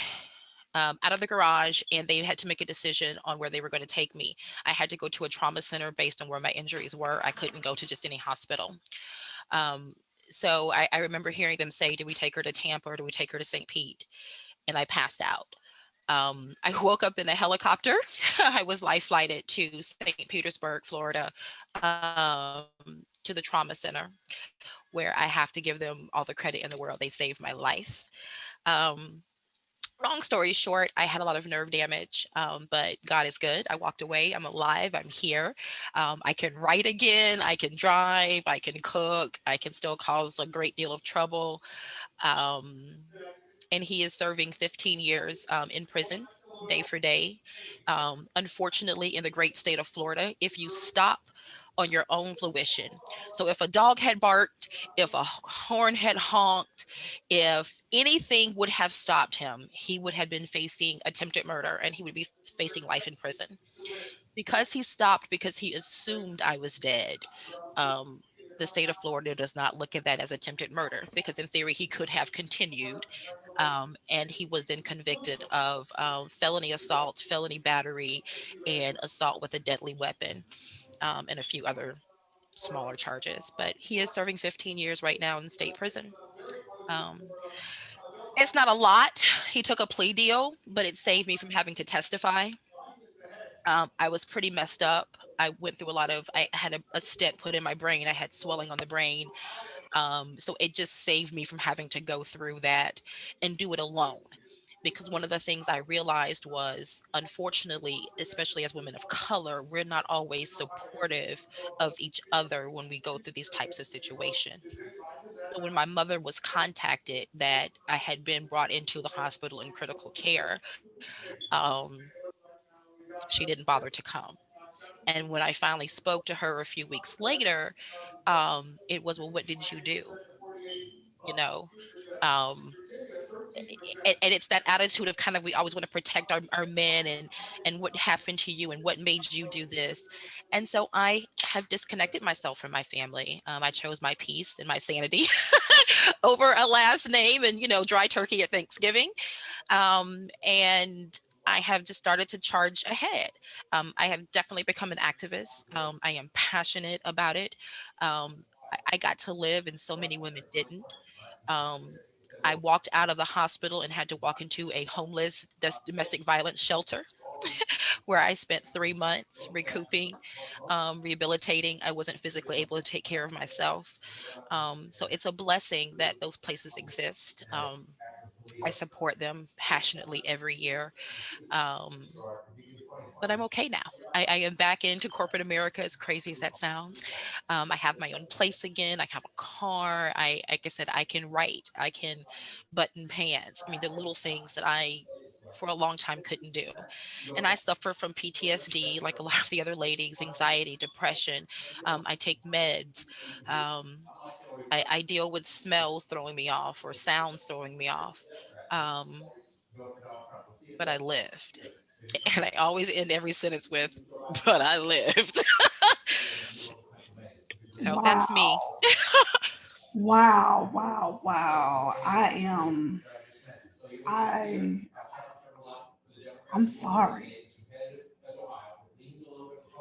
out of the garage and they had to make a decision on where they were going to take me. I had to go to a trauma center based on where my injuries were. I couldn't go to just any hospital. Um, so I remember hearing them say, "Do we take her to Tampa or do we take her to St. Pete?" And I passed out. I woke up in a helicopter. I was life flighted to St. Petersburg, Florida, to the trauma center, where I have to give them all the credit in the world. They saved my life. Um, Long story short, I had a lot of nerve damage, but God is good. I walked away. I'm alive. I'm here. I can write again. I can drive. I can cook. I can still cause a great deal of trouble. Um, and he is serving 15 years in prison day for day. Unfortunately, in the great state of Florida, if you stop on your own fruition. So if a dog had barked, if a horn had honked, if anything would have stopped him, he would have been facing attempted murder and he would be facing life in prison. Because he stopped because he assumed I was dead. Um, the state of Florida does not look at that as attempted murder because in theory he could have continued, and he was then convicted of felony assault, felony battery, and assault with a deadly weapon, and a few other smaller charges. But he is serving 15 years right now in state prison. Um, it's not a lot. He took a plea deal, but it saved me from having to testify. I was pretty messed up. I went through a lot of, I had a stent put in my brain. I had swelling on the brain. So it just saved me from having to go through that and do it alone. Because one of the things I realized was, unfortunately, especially as women of color, we're not always supportive of each other when we go through these types of situations. So when my mother was contacted that I had been brought into the hospital in critical care, um, she didn't bother to come. And when I finally spoke to her a few weeks later, it was, well, what did you do? You know, um, and it's that attitude of kind of, we always want to protect our men, and what happened to you and what made you do this. And so I have disconnected myself from my family. I chose my peace and my sanity over a last name and, dry turkey at Thanksgiving. And I have just started to charge ahead. I have definitely become an activist. I am passionate about it. I got to live, and so many women didn't. Um, I walked out of the hospital and had to walk into a homeless domestic violence shelter where I spent 3 months recouping, rehabilitating. I wasn't physically able to take care of myself. So it's a blessing that those places exist. I support them passionately every year. Um, but I'm okay now. I am back into corporate America, as crazy as that sounds. I have my own place again. I have a car. Like I said, I can write. I can button pants. I mean, the little things that I, for a long time, couldn't do. And I suffer from PTSD, like a lot of the other ladies, anxiety, depression. I take meds. Um, I deal with smells throwing me off or sounds throwing me off. Um, but I lived. And I always end every sentence with, but I lived. So that's me. Wow. Wow. Wow. Wow. I I'm sorry.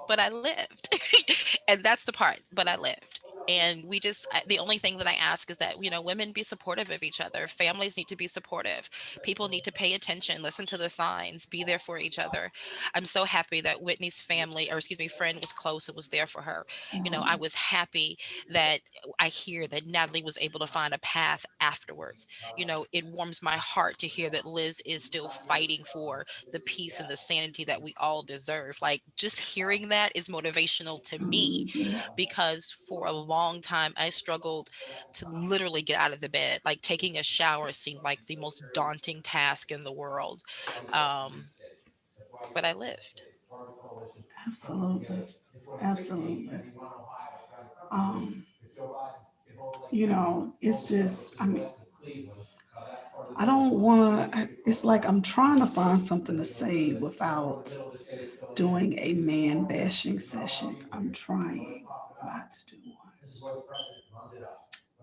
But I lived. And that's the part, but I lived. And the only thing that I ask is that, women be supportive of each other. Families need to be supportive. People need to pay attention, listen to the signs, be there for each other. I'm so happy that Whitney's family, or excuse me, friend was close and was there for her. I was happy that I hear that Natalie was able to find a path afterwards. It warms my heart to hear that Liz is still fighting for the peace and the sanity that we all deserve. Like, just hearing that is motivational to me, because for a long time I struggled to literally get out of the bed. Like, taking a shower seemed like the most daunting task in the world. Um, but I lived. Absolutely. Absolutely. Um, it's just, I don't want to, it's like I'm trying to find something to say without doing a man bashing session. I'm trying not to do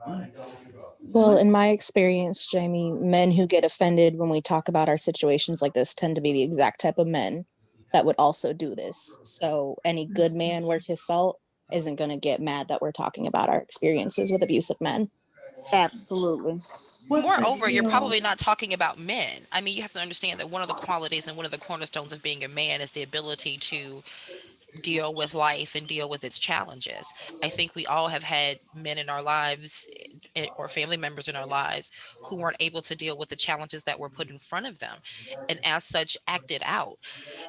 one. But Well, in my experience, Jamie, men who get offended when we talk about our situations like this tend to be the exact type of men that would also do this. So any good man worth his salt isn't going to get mad that we're talking about our experiences with abusive men. Absolutely. what the Moreover, you're hell? probably not talking about men. I mean, you have to understand that one of the qualities and one of the cornerstones of being a man is the ability to deal with life and deal with its challenges. I think we all have had men in our lives, or family members in our lives, who weren't able to deal with the challenges that were put in front of them, and as such acted out.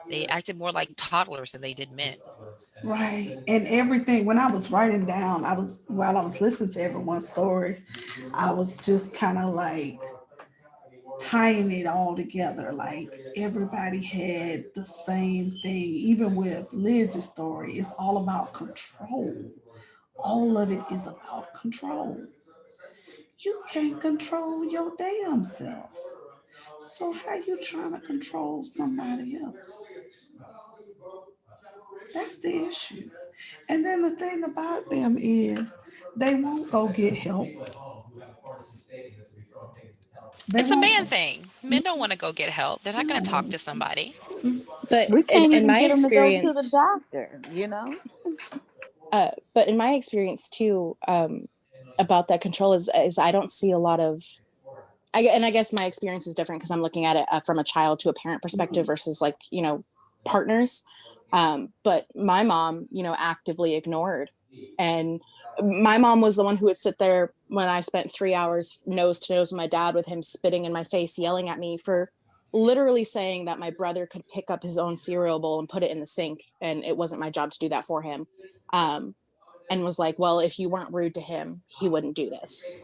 They acted more like toddlers than they did men. Right. And everything, when I was writing down, while I was listening to everyone's stories, I was just kind of like tying it all together. Like everybody had the same thing, even with Liz's story. It's all about control. All of it is about control. You can't control your damn self. So how you trying to control somebody else? That's the issue. And then the thing about them is they won't go get help. They It's a won't man go. thing. Men don't want to go get help. They're not going to talk No. to somebody. But We can't in even my get them to go to the experience, doctor. but in my experience too, about that control is I don't see a lot of, and I guess my experience is different because I'm looking at it from a child to a parent perspective versus like, partners. But my mom, actively ignored. And my mom was the one who would sit there when I spent 3 hours nose to nose with my dad, with him spitting in my face, yelling at me for literally saying that my brother could pick up his own cereal bowl and put it in the sink. And it wasn't my job to do that for him. And was like, well, if you weren't rude to him, he wouldn't do this.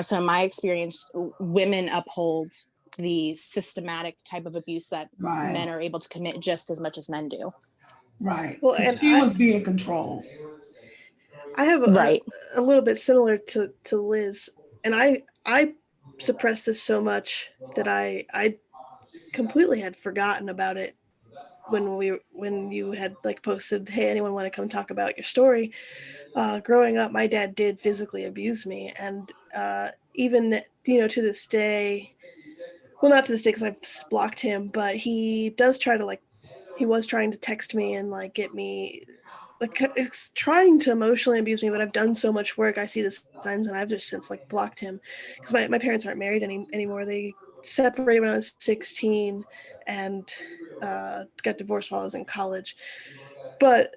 So in my experience, women uphold the systematic type of abuse that men Right. are able to commit just as much as men do. Right. Well, 'Cause and she was being controlled. I have Right. a little bit similar to Liz, and I suppressed this so much that I completely had forgotten about it when you had like posted, hey, anyone want to come talk about your story? Growing up, my dad did physically abuse me, and even to this day, well, not to this day because I've blocked him, but he does try to like he was trying to text me and like get me like it's trying to emotionally abuse me, but I've done so much work. I see the signs and I've just since like blocked him because my parents aren't married anymore. They separated when I was 16 and got divorced while I was in college. But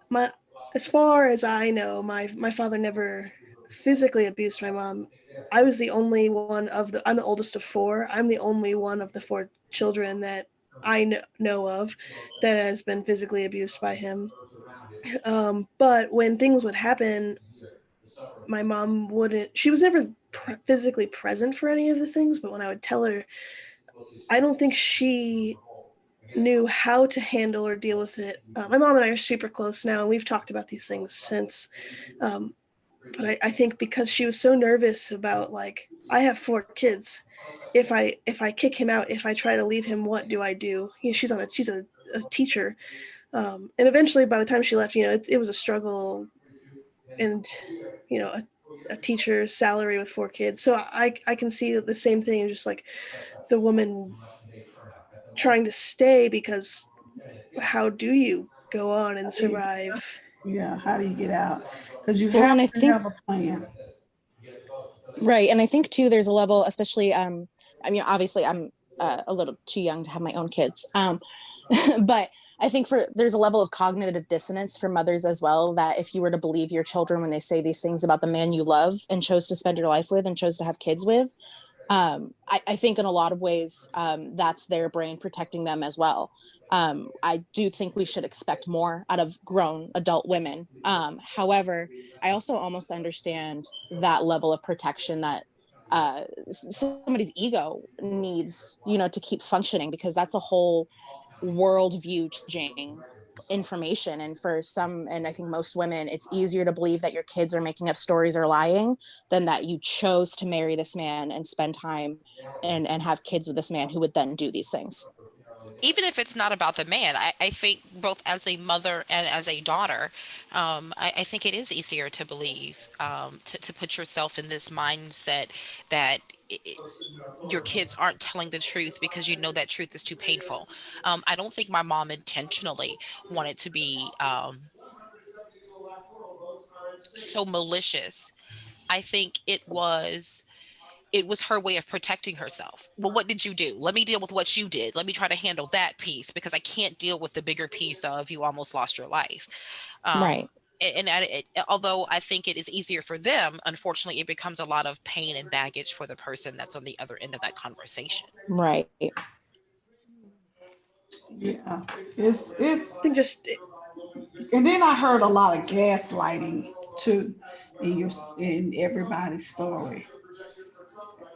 my as far as I know, my father never physically abused my mom. I was the only one of the I'm the oldest of four. I'm the only one of the four children that I know of that has been physically abused by him. But when things would happen, my mom wouldn't. She was never physically present for any of the things. But when I would tell her, I don't think she knew how to handle or deal with it. My mom and I are super close now, and we've talked about these things since. Um, but I think because she was so nervous about like I have four kids, if I kick him out, if I try to leave him, what do I do? She's a teacher, and eventually by the time she left, it was a struggle, and a teacher's salary with four kids. So I can see the same thing, just like the woman trying to stay because how do you go on and survive? Yeah. How do you get out? Because you Well, have and I to think have a plan. right, and I think too, there's a level, especially. I mean, obviously, I'm a little too young to have my own kids. But I think there's a level of cognitive dissonance for mothers as well, that if you were to believe your children when they say these things about the man you love and chose to spend your life with and chose to have kids with, I think in a lot of ways, that's their brain protecting them as well. I do think we should expect more out of grown adult women. However, I also almost understand that level of protection that somebody's ego needs, to keep functioning, because that's a whole worldview changing information. And for some, and I think most women, it's easier to believe that your kids are making up stories or lying than that you chose to marry this man and spend time and have kids with this man who would then do these things. Even if it's not about the man, I think both as a mother and as a daughter, I think it is easier to believe, to put yourself in this mindset that your kids aren't telling the truth because you know that truth is too painful. I don't think my mom intentionally wanted to be so malicious. I think it was her way of protecting herself. Well, what did you do? Let me deal with what you did. Let me try to handle that piece because I can't deal with the bigger piece of you almost lost your life. Right. Although I think it is easier for them, unfortunately, it becomes a lot of pain and baggage for the person that's on the other end of that conversation. Right. Yeah. It's I think just and then I heard a lot of gaslighting too in everybody's story.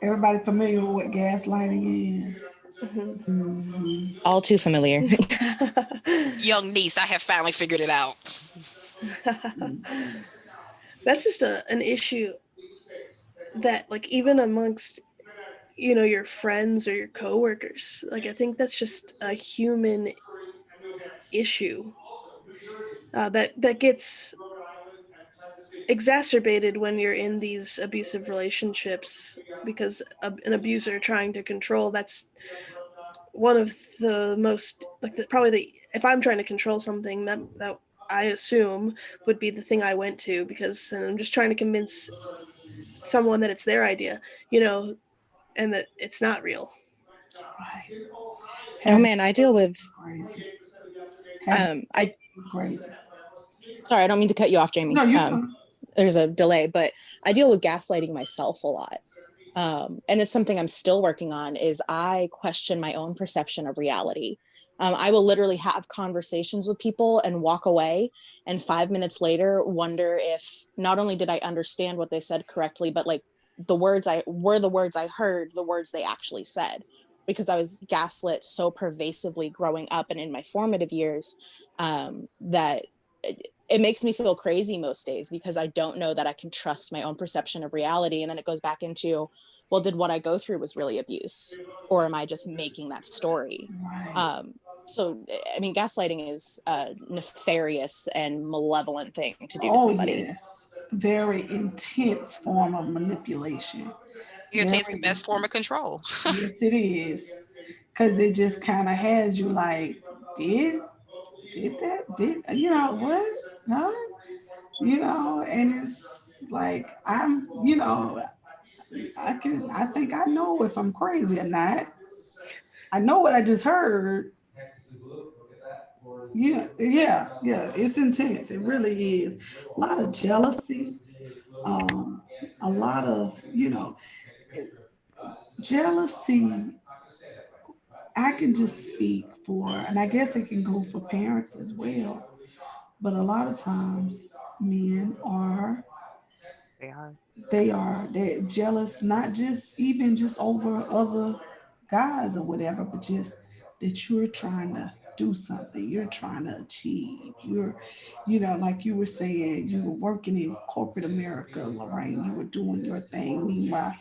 Everybody familiar with what gaslighting is? mhm. Mhm. All too familiar. Young niece, I have finally figured it out. That's just an issue that like even amongst your friends or your coworkers, like I think that's just a human issue that gets exacerbated when you're in these abusive relationships because an abuser trying to control, that's one of the most like probably the if I'm trying to control something, that I assume would be the thing I went to, because I'm just trying to convince someone that it's their idea, you know and that it's not real. Right. Oh Have man, I deal with crazy. Have I crazy. sorry, I don't mean to cut you off, No, Jamie. you fine. There's a delay, but I deal with gaslighting myself a lot. And it's something I'm still working on. Is I question my own perception of reality. I will literally have conversations with people and walk away, and 5 minutes later wonder if not only did I understand what they said correctly, but like the words I heard, the words they actually said. because I was gaslit so pervasively growing up and in my formative years, that it makes me feel crazy most days, because I don't know that I can trust my own perception of reality. And then it goes back into, well, did what I go through was really abuse, or am I just making that story? Right. So, I mean, gaslighting is a nefarious and malevolent thing to do to Oh, somebody. yes. Very intense form of manipulation. You're gonna say it's the Very best form intense. of control. Yes, it is. Because it just kind of has you like, did, did that? Did, what? Huh? And it's like, I think I know if I'm crazy or not. I know what I just heard. Yeah, yeah, yeah. It's intense. It really is. A lot of jealousy. Um, a lot of, jealousy. I can just speak for, and I guess it can go for parents as well. But a lot of times, men are They are. they're jealous, not just even just over other guys or whatever, but just that you're trying to do something, you're trying to achieve, like you were saying, you were working in corporate America, Lorraine, you were doing your thing. Meanwhile,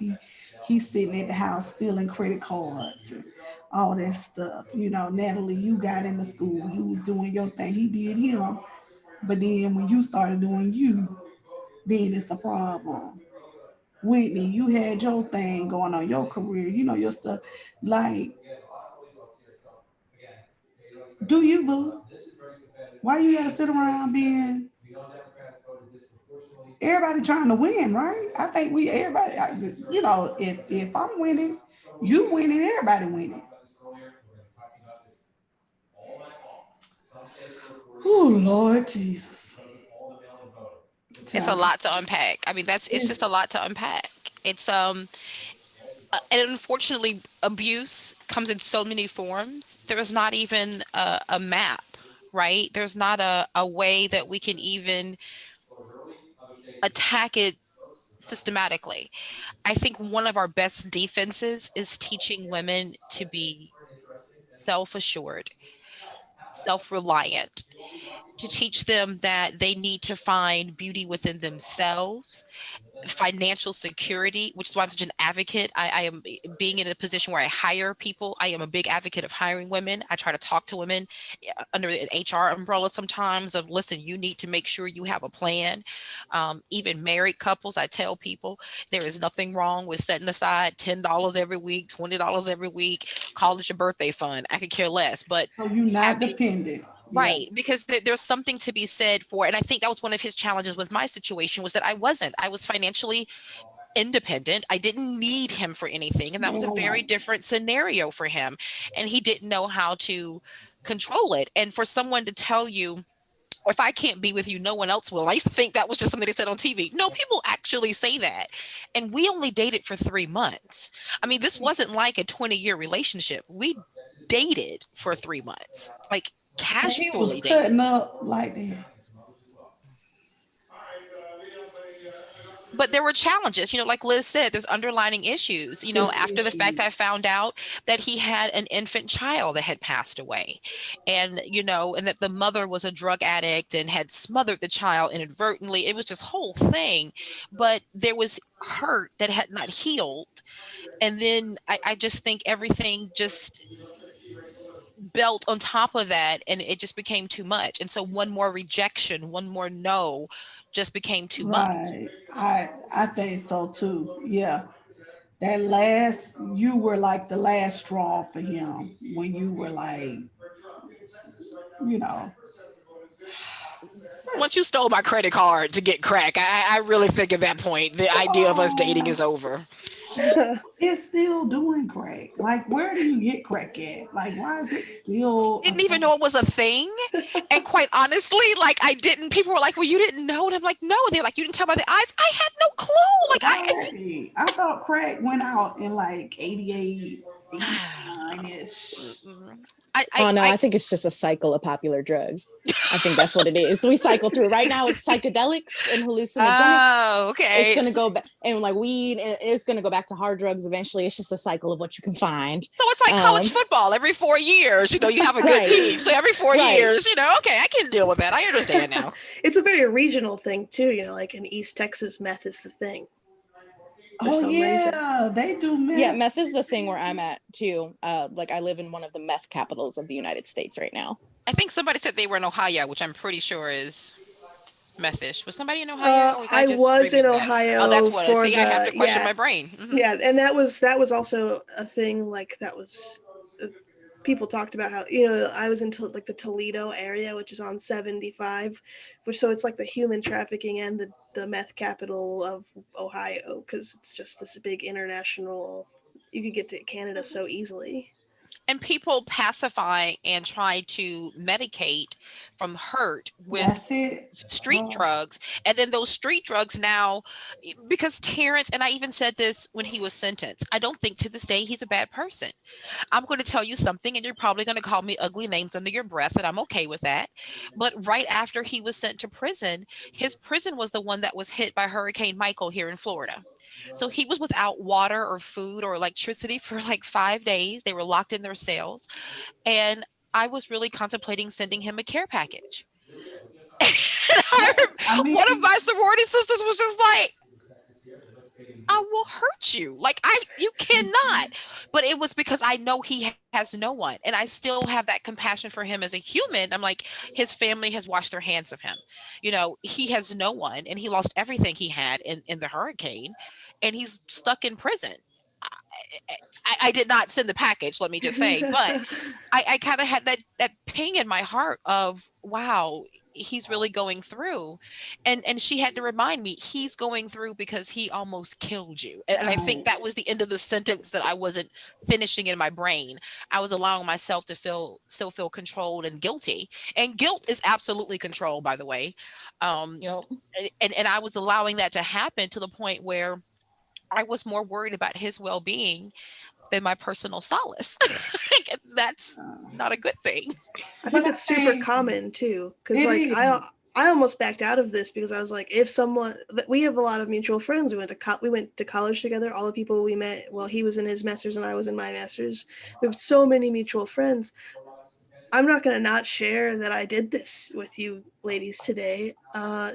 he's sitting at the house stealing credit cards and all that stuff. Natalie, you got into school, you was doing your thing, he did him, but then when you started doing you, then it's a problem. Whitney, you had your thing going on, your career, your stuff. Like, do you, boo? Why you gotta sit around being everybody trying to win, right? I think everybody, if I'm winning, you winning, everybody winning. Oh, Lord Jesus. It's a Child, lot to unpack. I mean, it's just a lot to unpack. It's and unfortunately, abuse comes in so many forms. There's not even a map, right? There's not a way that we can even attack it systematically. I think one of our best defenses is teaching women to be self assured, self reliant, to teach them that they need to find beauty within themselves, financial security, which is why I'm such an advocate. I am being in a position where I hire people. I am a big advocate of hiring women. I try to talk to women under an HR umbrella sometimes of, listen, you need to make sure you have a plan. Even married couples, I tell people there is nothing wrong with setting aside $10 every week, $20 every week, call it your birthday fund. I could care less, but so you not having dependent. Yeah. right, because there's something to be said for, and I think that was one of his challenges with my situation, was that I was financially independent. I didn't need him for anything, and that was a very Man, different scenario for him, and he didn't know how to control it. And for someone to tell you, if I can't be with you, no one else will. I used to think that was just something they said on TV. No, people actually say that. And we only dated for 3 months. I mean, this wasn't like a 20-year relationship. We dated for 3 months, like and he was casually dated. cutting up like that. But there were challenges, like Liz said, there's underlining issues. There's After the fact, issues. I found out that he had an infant child that had passed away. And that the mother was a drug addict and had smothered the child inadvertently. It was this whole thing. But there was hurt that had not healed. And then I just think everything just built on top of that, and it just became too much. And so one more rejection, one more no, just became too much. Right. I think so too. Yeah. That last, you were like the last straw for him when you were like, you know, Once you stole my credit card to get crack, I really think at that point the idea of us dating is over. it's still doing crack. Like, where do you get crack at? Like, why is it still a Didn't even thing? know it was a thing. And quite honestly, like I didn't. People were like, "Well, you didn't know." And I'm like, "No." They're like, "You didn't tell by the eyes." I had no clue. Like Right. I thought crack went out in like 88, 89 ish. Oh no, I think it's just a cycle of popular drugs. I think that's what it is. We cycle through. Right now it's psychedelics and hallucinogenics. Oh, okay. It's gonna go back, and like weed, and it's gonna go back to hard drugs eventually. It's just a cycle of what you can find. So it's like college football. Every 4 years, you have a good Right. team. So every 4 Right. years, okay, I can deal with that. I understand now. It's a very regional thing too, like in East Texas, meth is the thing. For Oh some reason. yeah, they do meth. Yeah, meth is the thing where I'm at too. Like I live in one of the meth capitals of the United States right now. I think somebody said they were in Ohio, which I'm pretty sure is methish. Was somebody in Ohio? Or I just was in dreaming that? Ohio. Oh, that's what for I see. I have to question yeah, my brain. Mhm. yeah, and that was also a thing. Like that was people talked about how I was into like the Toledo area, which is on 75, which so it's like the human trafficking and the meth capital of Ohio, because it's just this big international. You could get to Canada so easily. And people pacify and try to medicate from hurt with That's it. street Oh. drugs. And then those street drugs now, because Terrence, and I even said this when he was sentenced, I don't think to this day he's a bad person. I'm going to tell you something, and you're probably going to call me ugly names under your breath, and I'm okay with that. But right after he was sent to prison, his prison was the one that was hit by Hurricane Michael here in Florida. So he was without water or food or electricity for like 5 days. They were locked in their cells. And I was really contemplating sending him a care package. I mean, One of my sorority sisters was just like, I will hurt you. Like you cannot. But it was because I know he has no one. And I still have that compassion for him as a human. I'm like, his family has washed their hands of him. He has no one, and he lost everything he had in the hurricane, and he's stuck in prison. I did not send the package, let me just say, but I kind of had that ping in my heart of, wow, he's really going through. And she had to remind me, he's going through because he almost killed you. And I think that was the end of the sentence that I wasn't finishing in my brain. I was allowing myself to still feel controlled and guilty. And guilt is absolutely control, by the way. Yep. And I was allowing that to happen to the point where I was more worried about his well-being than my personal solace. That's not a good thing. I think that's super common too, because like I almost backed out of this because I was like, if someone, we have a lot of mutual friends. We went to college together. All the people we met, well, he was in his master's and I was in my master's. We have so many mutual friends. I'm not going to not share that I did this with you ladies today.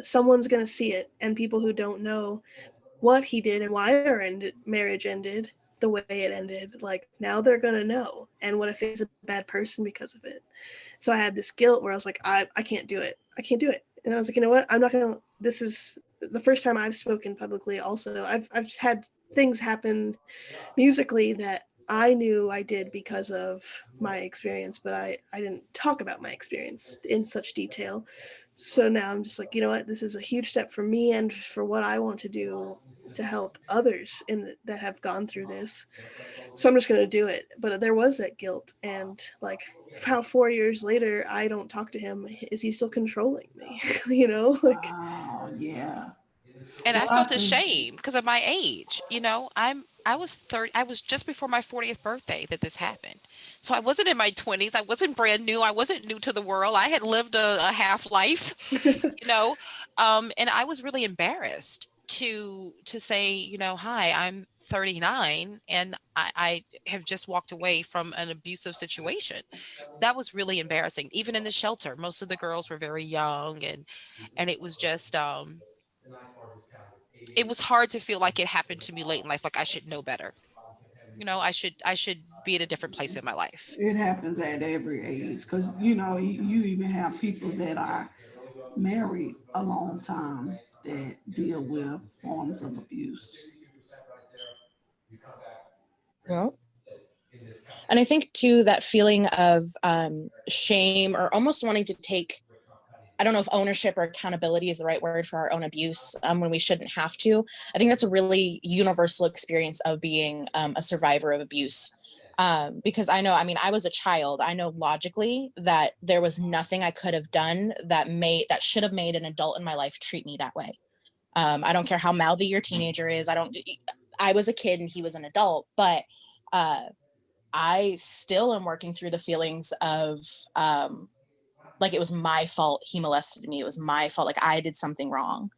Someone's going to see it, and people who don't know what he did and why our marriage ended the way it ended, like now they're going to know. And what if he's a bad person because of it? So I had this guilt where I was like, I can't do it. I can't do it. And I was like, you know what? I'm not going to, this is the first time I've spoken publicly. Also, I've had things happen musically that I knew I did because of my experience, but I didn't talk about my experience in such detail. So now I'm just like, you know what? This is a huge step for me and for what I want to do to help others that have gone through this. So I'm just going to do it. But there was that guilt, and like how 4 years later I don't talk to him. Is he still controlling me? Like, oh yeah. And I felt ashamed because of my age. I was 30. I was just before my 40th birthday that this happened. So I wasn't in my 20s. I wasn't brand new. I wasn't new to the world. I had lived a half life, and I was really embarrassed to say, hi, I'm 39 and I have just walked away from an abusive situation. That was really embarrassing. Even in the shelter, most of the girls were very young, and it was just it was hard to feel like it happened to me late in life, like I should know better. I should be at a different place in my life. It happens at every age, because you even have people that are married a long time that deal with forms of abuse. Yeah. And I think too, that feeling of shame or almost wanting to take, I don't know if ownership or accountability is the right word for our own abuse when we shouldn't have to. I think that's a really universal experience of being a survivor of abuse. Because I was a child. I know logically that there was nothing I could have done that should have made an adult in my life treat me that way. I don't care how mouthy your teenager is. I was a kid and he was an adult, but I still am working through the feelings of like it was my fault he molested me. It was my fault. Like I did something wrong.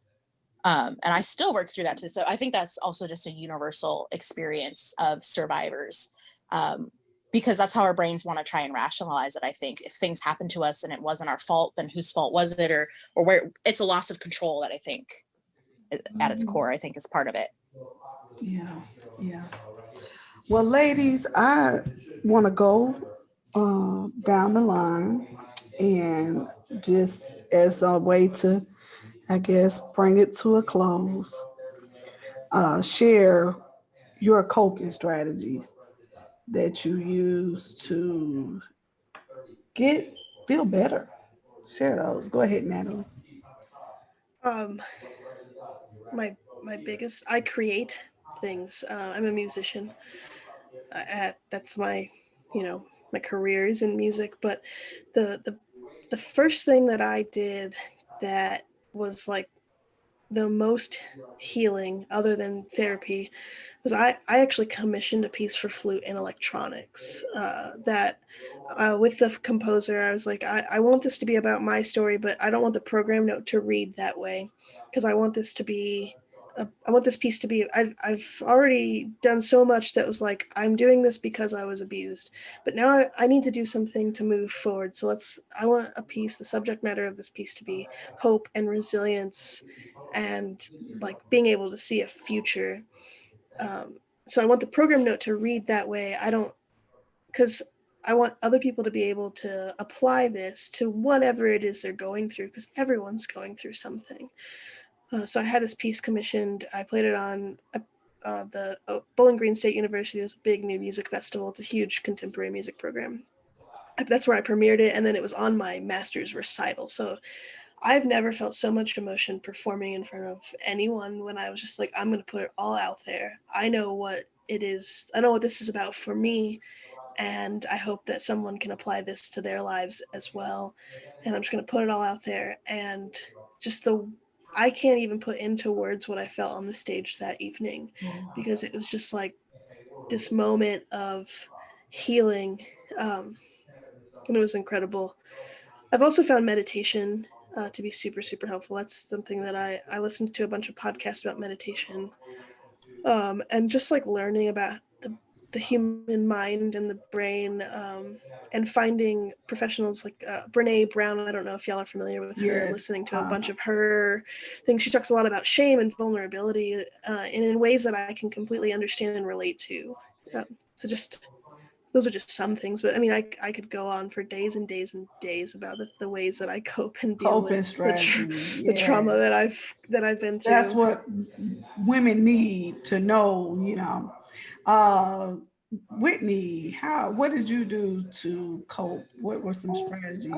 And I still work through that. So I think that's also just a universal experience of survivors. Because that's how our brains want to try and rationalize it. I think if things happen to us and it wasn't our fault, then whose fault was it? Or where it's a loss of control that I think at its core, I think is part of it. Yeah, yeah. Well, ladies, I want to go down the line and just as a way to, I guess, bring it to a close, share your coping strategies that you use to feel better. Share those. Go ahead, Natalie. Um, my biggest, I create things. I'm a musician. That's my, you know, my career is in music. But the first thing that I did that was like the most healing, other than therapy, was I actually commissioned a piece for flute and electronics. That with the composer, I was like, I want this to be about my story, but I don't want the program note to read that way, because I want this to be. I want this piece to be. I've already done so much that was like, I'm doing this because I was abused, but now I need to do something to move forward. So I want a piece, the subject matter of this piece to be hope and resilience, and like being able to see a future. So I want the program note to read that way. I don't, because I want other people to be able to apply this to whatever it is they're going through, because everyone's going through something. So I had this piece commissioned. I played it on the Bowling Green State University. Is a big new music festival. It's a huge contemporary music program. That's where I premiered it, and then it was on my master's recital. So I've never felt so much emotion performing in front of anyone, when I was just like, I'm going to put it all out there. I know what it is. I know what this is about for me. And I hope that someone can apply this to their lives as well. And I'm just going to put it all out there. And just I can't even put into words what I felt on the stage that evening, because it was just like this moment of healing. And it was incredible. I've also found meditation to be super, super helpful. That's something that I listened to a bunch of podcasts about meditation, and just like learning about the human mind and the brain, and finding professionals like Brene Brown. I don't know if y'all are familiar with her, Yes. listening to a bunch of her things. She talks a lot about shame and vulnerability, and in ways that I can completely understand and relate to. So just those are just some things, but I mean, I could go on for days and days and days about the ways that I cope and deal Coping with strategy. the trauma Yeah. that I've been That's through. what women need to know, you know. Uh, Whitney, what did you do to cope? What were some strategies?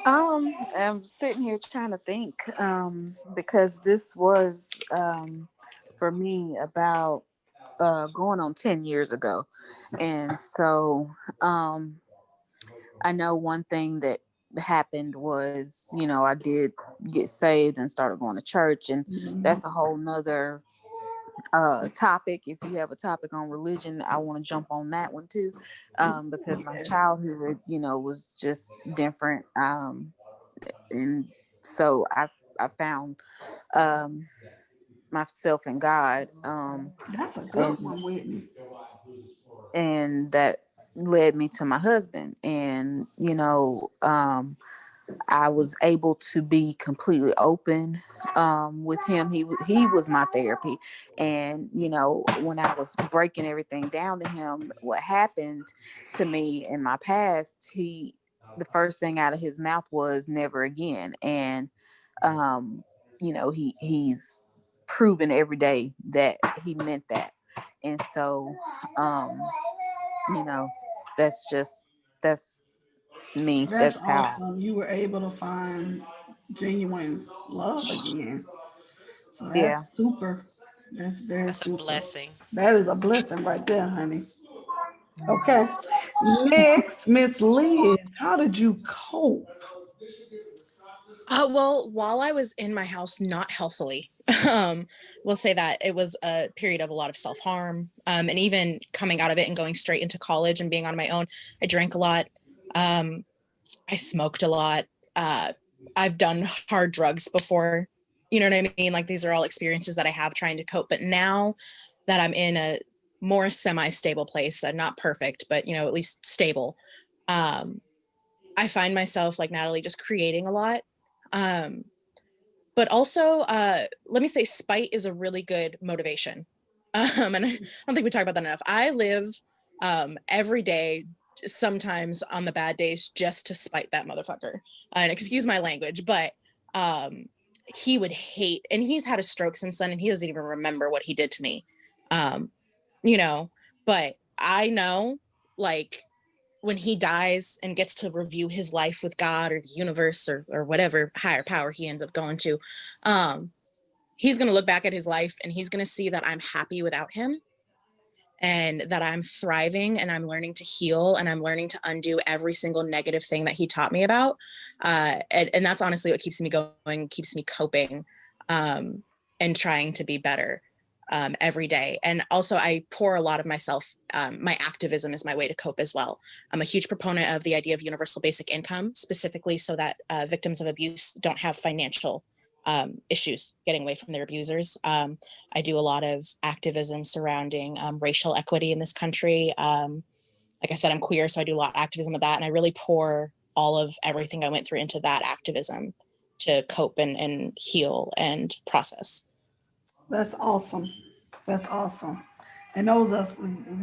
I'm sitting here trying to think, because this was for me about going on 10 years ago. And so I know one thing that happened was, I did get saved and started going to church, and that's a whole nother topic. If you have a topic on religion, I want to jump on that one too, because my childhood, was just different. And so I found myself in God, That's a good and one, Whitney. that led me to my husband. And I was able to be completely open with him. He was my therapy. And when I was breaking everything down to him, what happened to me in my past, the first thing out of his mouth was never again. And he's proven every day that he meant that. And so you know that's me. That's That's how. awesome. You were able to find genuine love again. So Yeah. that's super. That's very That's a super. blessing. That is a blessing right there, honey. Okay. Next, Miss Liz, how did you cope? Well, while I was in my house, not healthily, we'll say that it was a period of a lot of self harm. And even coming out of it and going straight into college and being on my own, I drank a lot. Um, I smoked a lot. Uh, I've done hard drugs before. You know what I mean? Like these are all experiences that I have trying to cope. But now that I'm in a more semi-stable place, not perfect, but at least stable, um, I find myself like Natalie just creating a lot. Um, but also, let me say, spite is a really good motivation. And I don't think we talk about that enough. I live every day, sometimes on the bad days, just to spite that motherfucker. And excuse my language, but um, he would hate, and he's had a stroke since then, and he doesn't even remember what he did to me. Um, you know, but I know, like, when he dies and gets to review his life with God or the universe or whatever higher power he ends up going to, um, he's going to look back at his life and he's going to see that I'm happy without him and that I'm thriving and I'm learning to heal and I'm learning to undo every single negative thing that he taught me about. And that's honestly what keeps me going, keeps me coping, and trying to be better every day. And also, I pour a lot of myself. My activism is my way to cope as well. I'm a huge proponent of the idea of universal basic income, specifically so that victims of abuse don't have financial issues getting away from their abusers. I do a lot of activism surrounding racial equity in this country. Like I said, I'm queer, so I do a lot of activism with that. And I really pour all of everything I went through into that activism to cope and heal and process. That's awesome. That's awesome. And those us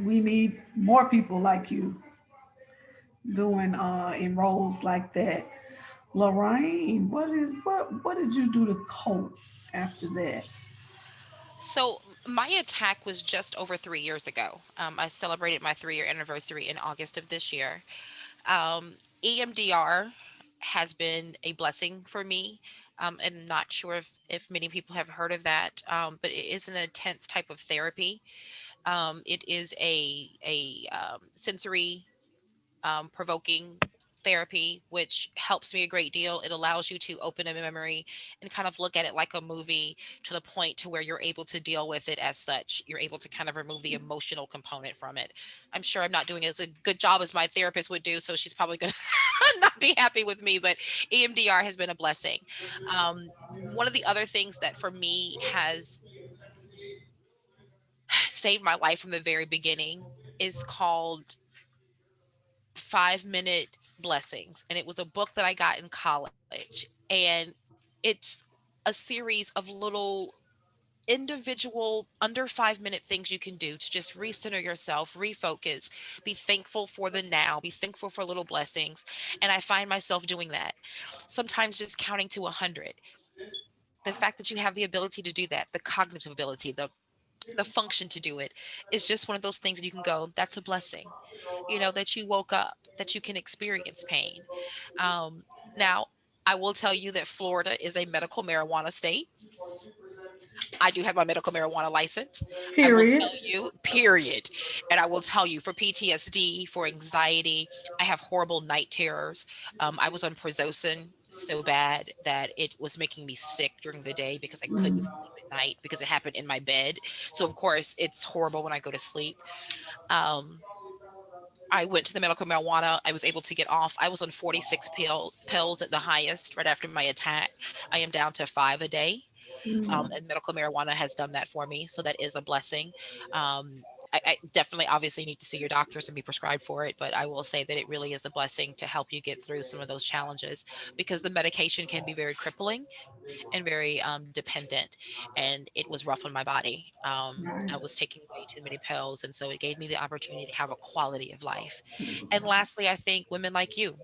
we need more people like you doing in roles like that. Lorraine, what did you do to cope after that? So my attack was just over 3 years ago. I celebrated my 3-year anniversary in August of this year. EMDR has been a blessing for me. And not sure if many people have heard of that, but it is an intense type of therapy. It is a sensory provoking therapy, which helps me a great deal. It allows you to open a memory and kind of look at it like a movie to the point to where you're able to deal with it as such. You're able to kind of remove the emotional component from it. I'm sure I'm not doing as a good job as my therapist would do, so she's probably going to not be happy with me, but EMDR has been a blessing. One of the other things that for me has saved my life from the very beginning is called 5 Minute Blessings. And it was a book that I got in college. And it's a series of little individual under 5 minute things you can do to just recenter yourself, refocus, be thankful for the now, be thankful for little blessings. And I find myself doing that. Sometimes just counting to 100. The fact that you have the ability to do that, the cognitive ability, the function to do it is just one of those things that you can go, that's a blessing, that you woke up, that you can experience pain. Now, I will tell you that Florida is a medical marijuana state. I do have my medical marijuana license. I will tell Period. you, period. And I will tell you for PTSD, for anxiety, I have horrible night terrors. I was on Prozocin so bad that it was making me sick during the day because I couldn't Mm. sleep at night because it happened in my bed. So, of course, it's horrible when I go to sleep. Um, I went to the medical marijuana. I was able to get off. I was on 46 pills at the highest right after my attack. I am down to 5 a day, Mm. and medical marijuana has done that for me. So that is a blessing. I definitely, obviously, need to see your doctors and be prescribed for it, but I will say that it really is a blessing to help you get through some of those challenges because the medication can be very crippling and very dependent, and it was rough on my body. Right. I was taking way too many pills, and so it gave me the opportunity to have a quality of life. And lastly, I think women like you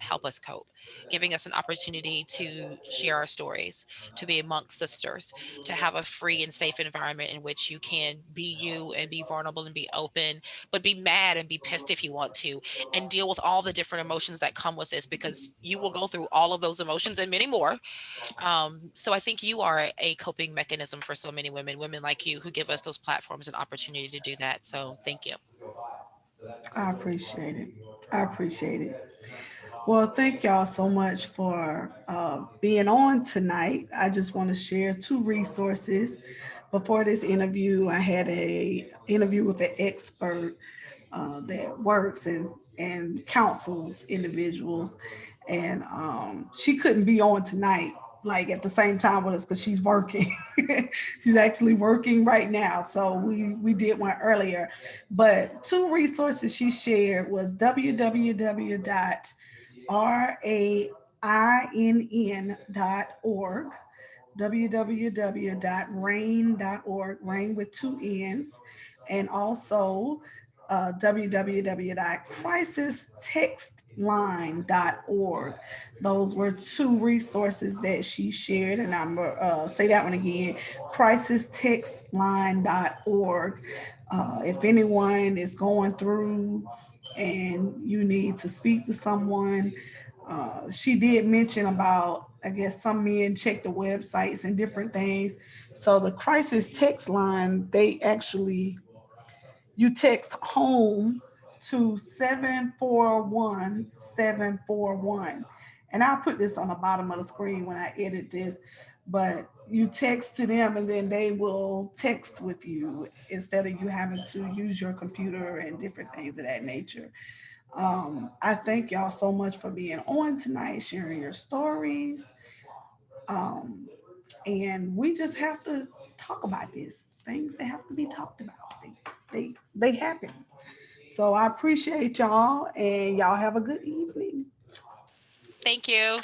help us cope, giving us an opportunity to share our stories, to be amongst sisters, to have a free and safe environment in which you can be you and be vulnerable and be open, but be mad and be pissed if you want to, and deal with all the different emotions that come with this because you will go through all of those emotions and many more. So I think you are a coping mechanism for so many women, women like you who give us those platforms and opportunity to do that. So thank you. I appreciate it. I appreciate it. Well, thank y'all so much for being on tonight. I just want to share two resources. Before this interview, I had a interview with an expert that works and counsels individuals, and she couldn't be on tonight, like at the same time with us, because she's working. She's actually working right now, so we did one earlier. But two resources she shared was www.rainn.org, www.rain.org, rain with two N's, and also www.crisistextline.org. Those were two resources that she shared, and I'm say that one again, crisistextline.org. If anyone is going through and you need to speak to someone, she did mention about, I guess, some men check the websites and different things. So the crisis text line, they actually, you text home to 741-741. And I'll put this on the bottom of the screen when I edit this, but you text to them and then they will text with you instead of you having to use your computer and different things of that nature. I thank y'all so much for being on tonight, sharing your stories. Um, and we just have to talk about this. Things that have to be talked about. They happen. So I appreciate y'all, and y'all have a good evening. Thank you.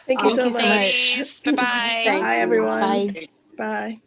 Thank you Thank so you so much. much. Ladies, bye-bye. Thank Bye, you. everyone. Bye. Bye.